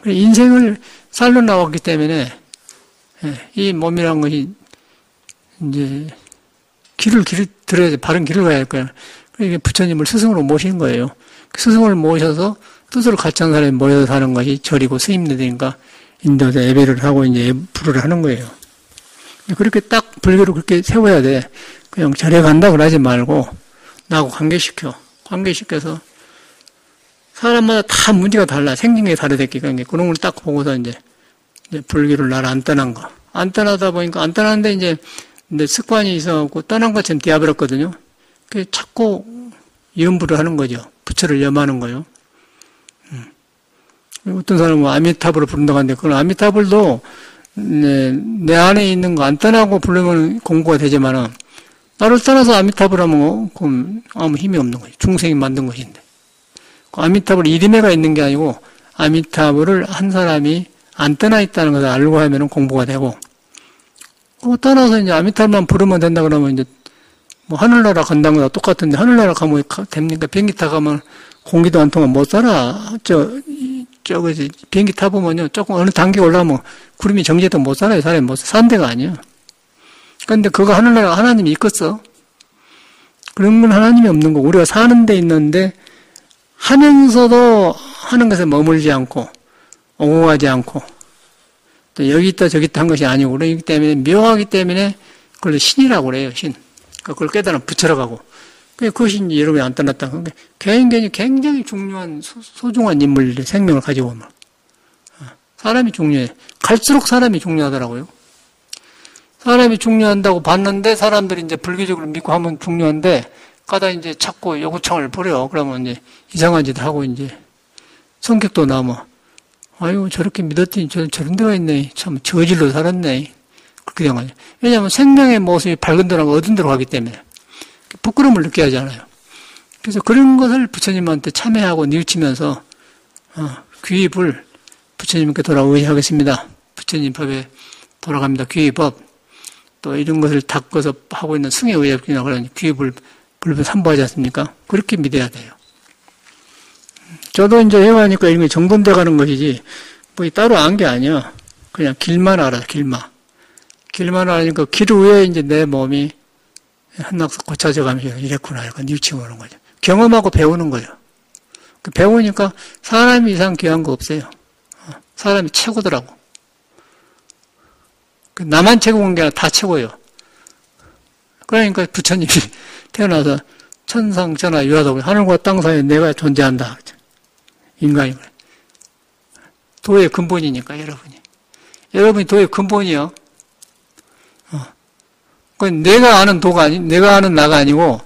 Speaker 1: 인생을 살러 나왔기 때문에 이 몸이란 것이 이제 길을 들어야 돼. 바른 길을 가야 할 거야. 그러니까 부처님을 스승으로 모신 거예요. 그 스승을 모셔서 뜻을 같이 한 사람이 모여서 사는 것이 절이고 스님들이니까 인도에서 예배를 하고 이제 불을 하는 거예요. 그렇게 딱 불교를 그렇게 세워야 돼. 그냥 절에 간다고 하지 말고 나하고 관계시켜서 사람마다 다 문제가 달라. 생긴 게 다르다니까. 그런 걸 딱 보고서 이제 불교를 날 안 떠난 거. 안 떠나다 보니까 안 떠났는데 이제 습관이 있어갖고 떠난 것처럼 되어버렸거든요. 그래서 자꾸 염불을 하는 거죠. 부처를 염하는 거예요. 어떤 사람은 아미타불을 부른다고 하는데 그건 아미타불도 내 안에 있는 거 안 떠나고 부르면 공부가 되지만은 나를 떠나서 아미타불 하면 그럼 아무 힘이 없는 거예요. 중생이 만든 것인데. 그 아미타불 이름에가 있는 게 아니고 아미타불을 한 사람이 안 떠나 있다는 것을 알고 하면은 공부가 되고 떠나서 이제 아미타불만 부르면 된다 그러면 이제 뭐 하늘나라 간다는 거랑 똑같은데 하늘나라 가면 됩니까? 비행기 타 가면 공기도 안 통하면 못 살아. 저거지 비행기 타보면요 조금 어느 단계 올라가면 구름이 정지해도 못 살아요. 사람이 못 사는 데가 아니에요. 그런데 그거 하늘나라 하나님이 있겠어? 그런 건 하나님이 없는 거고 우리가 사는 데 있는데 하면서도 하는 것에 머물지 않고 옹호하지 않고 또 여기 있다 저기 있다 한 것이 아니고 그러기 때문에 묘하기 때문에 그걸 신이라고 그래요. 신. 그걸 깨달으면 부처라고 하고 그것이 이제 여러분이 안 떠났다. 그러니까 굉장히 중요한 소중한 인물들의 생명을 가지고 오면 사람이 중요해. 갈수록 사람이 중요하더라고요. 사람이 중요한다고 봤는데 사람들이 이제 불교적으로 믿고 하면 중요한데 가다 이제 자꾸 요구창을 부려. 그러면 이제 이상한 짓 하고 이제 성격도 남아. 아유 저렇게 믿었더니 저런 데가 있네. 참 저질로 살았네. 그렇게 된 거죠. 왜냐하면 생명의 모습이 밝은 데라고 어두운 데로 가기 때문에 부끄러움을 느껴야 하잖아요. 그래서 그런 것을 부처님한테 참여하고 뉘우치면서 귀입을 부처님께 의지하겠습니다. 부처님 법에 돌아갑니다. 귀입법 또 이런 것을 닦아서 하고 있는 승의 의협이나 그런 귀입을 불법 삼보하지 않습니까? 그렇게 믿어야 돼요. 저도 이제 해가니까 이런 게 정돈돼 가는 것이지 뭐 따로 안 게 아니야. 그냥 길만 알아. 길만 알으니까 길 위에 이제 내 몸이 한낙 고쳐져 가면서 이랬구나. 이렇게 뉘우치고 오는 거죠. 경험하고 배우는 거죠. 배우니까 사람이 이상 귀한 거 없어요. 사람이 최고더라고. 나만 최고인 게 아니라 다 최고예요. 그러니까 부처님이 태어나서 천상, 천하, 유하도 하늘과 땅 사이에 내가 존재한다. 인간이 그래. 도의 근본이니까 여러분이 도의 근본이요. 내가 아는 도가 내가 아는 나가 아니고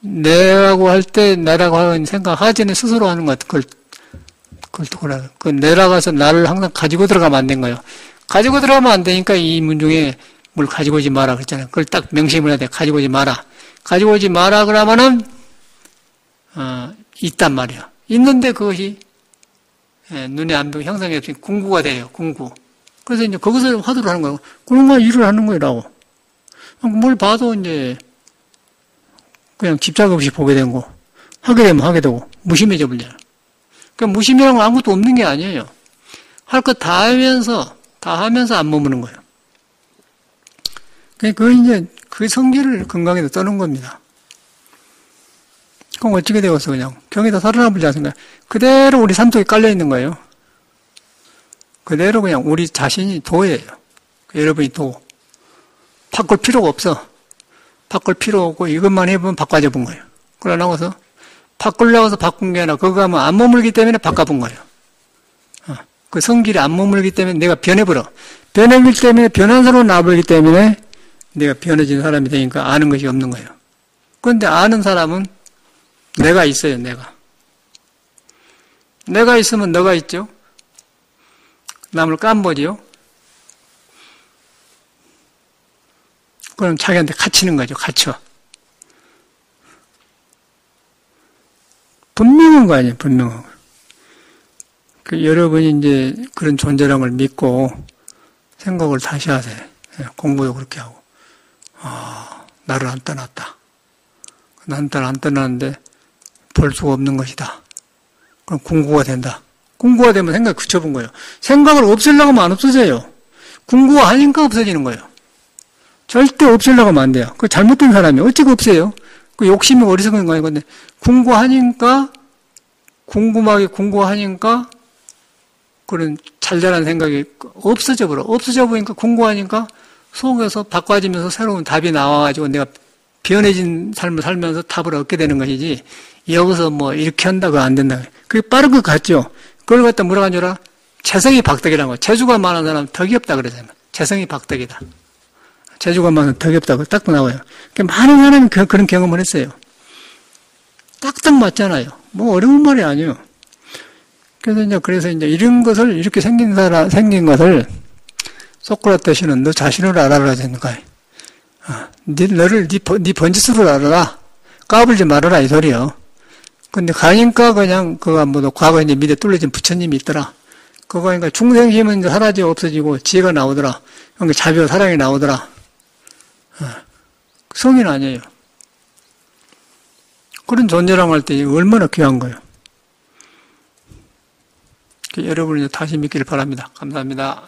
Speaker 1: 내라고 할 때 나라고 하는 생각하지는 스스로 하는 것 같아. 그걸 도라. 그 내라고 해서 나를 항상 가지고 들어가면 안 된 거예요. 가지고 들어가면 안 되니까 이 문중에 뭘 가지고 오지 마라 그랬잖아요. 그걸 딱 명심을 해야 돼. 가지고 오지 마라. 가지고 오지 마라 그러면은 있단 말이야. 있는데 그것이 눈에 안 보이고 형상이 없으니 궁구가 돼요. 궁구. 그래서 이제 거기서 화두를 하는 거예요. 그런 거 일을 하는 거라고. 뭘 봐도 이제 그냥 집착 없이 보게 되고 하게 되면 하게 되고 무심해져 버려요. 그러니까 무심이라는 건 아무것도 없는 게 아니에요. 할 것 다 하면서 안 머무는 거예요. 그러니까 이제 그 성질을 건강에다 떠는 겁니다. 그럼 어떻게 되었어? 그냥 병에다 살아나버리지 않습니까? 그대로 우리 삶 속에 깔려 있는 거예요. 그대로 그냥 우리 자신이 도예요. 여러분이 도. 바꿀 필요가 없어. 바꿀 필요 없고 이것만 해보면 바꿔져 본 거예요. 그러고 나서 바꾸려고 해서 바꾼 게 아니라 그거 하면 안 머물기 때문에 바꿔본 거예요. 그 성질이 안 머물기 때문에 내가 변해버려. 변해버리기 때문에 변한 사람으로 나와버리기 때문에 내가 변해진 사람이 되니까 아는 것이 없는 거예요. 그런데 아는 사람은 내가 있어요, 내가. 내가 있으면 너가 있죠. 남을 깜보지요. 그럼 자기한테 갇히는 거죠, 갇혀. 분명한 거 아니에요, 분명한 거. 여러분이 이제 그런 존재랑을 믿고 생각을 다시 하세요. 공부도 그렇게 하고. 나를 안 떠났다. 난 안 떠났는데 볼 수가 없는 것이다. 그럼 궁구가 된다. 궁구가 되면 생각이 그쳐본 거예요. 생각을 없애려고 하면 안 없어져요. 궁구가 하니까 없어지는 거예요. 절대 없애려고 하면 안 돼요. 그 잘못된 사람이 어찌 없어요? 그 욕심이 어리석은 거예요. 근데 궁금하니까 그런 잘잘한 생각이 없어져 버려. 없어져 보니까 궁금하니까 속에서 바꿔지면서 새로운 답이 나와가지고 내가 변해진 삶을 살면서 답을 얻게 되는 것이지, 여기서 뭐 이렇게 한다, 그거 안 된다. 그게 빠른 것 같죠? 그걸 갖다 뭐라 하냐라? 재성이 박덕이라는 거. 재주가 많은 사람 덕이 없다 그러잖아요. 재성이 박덕이다. 재주가 많은 덕이 없다고 딱 나와요. 그러니까 많은 사람이 그런 경험을 했어요. 딱딱 맞잖아요. 뭐 어려운 말이 아니에요. 그래서 이제 이런 것을, 이렇게 생긴 것을 소크라테스는 너 자신을 알아라 하니까, 네 번지수를 알아라. 까불지 말아라, 이 소리요. 근데 가니까 그냥, 과거에 이제 밑에 뚫려진 부처님이 있더라. 그러니까 중생심은 이제 사라지고 없어지고 지혜가 나오더라. 그러니까 자비와 사랑이 나오더라. 성인 아니에요. 그런 존재라고 할 때 얼마나 귀한 거예요. 여러분이 다시 믿기를 바랍니다. 감사합니다.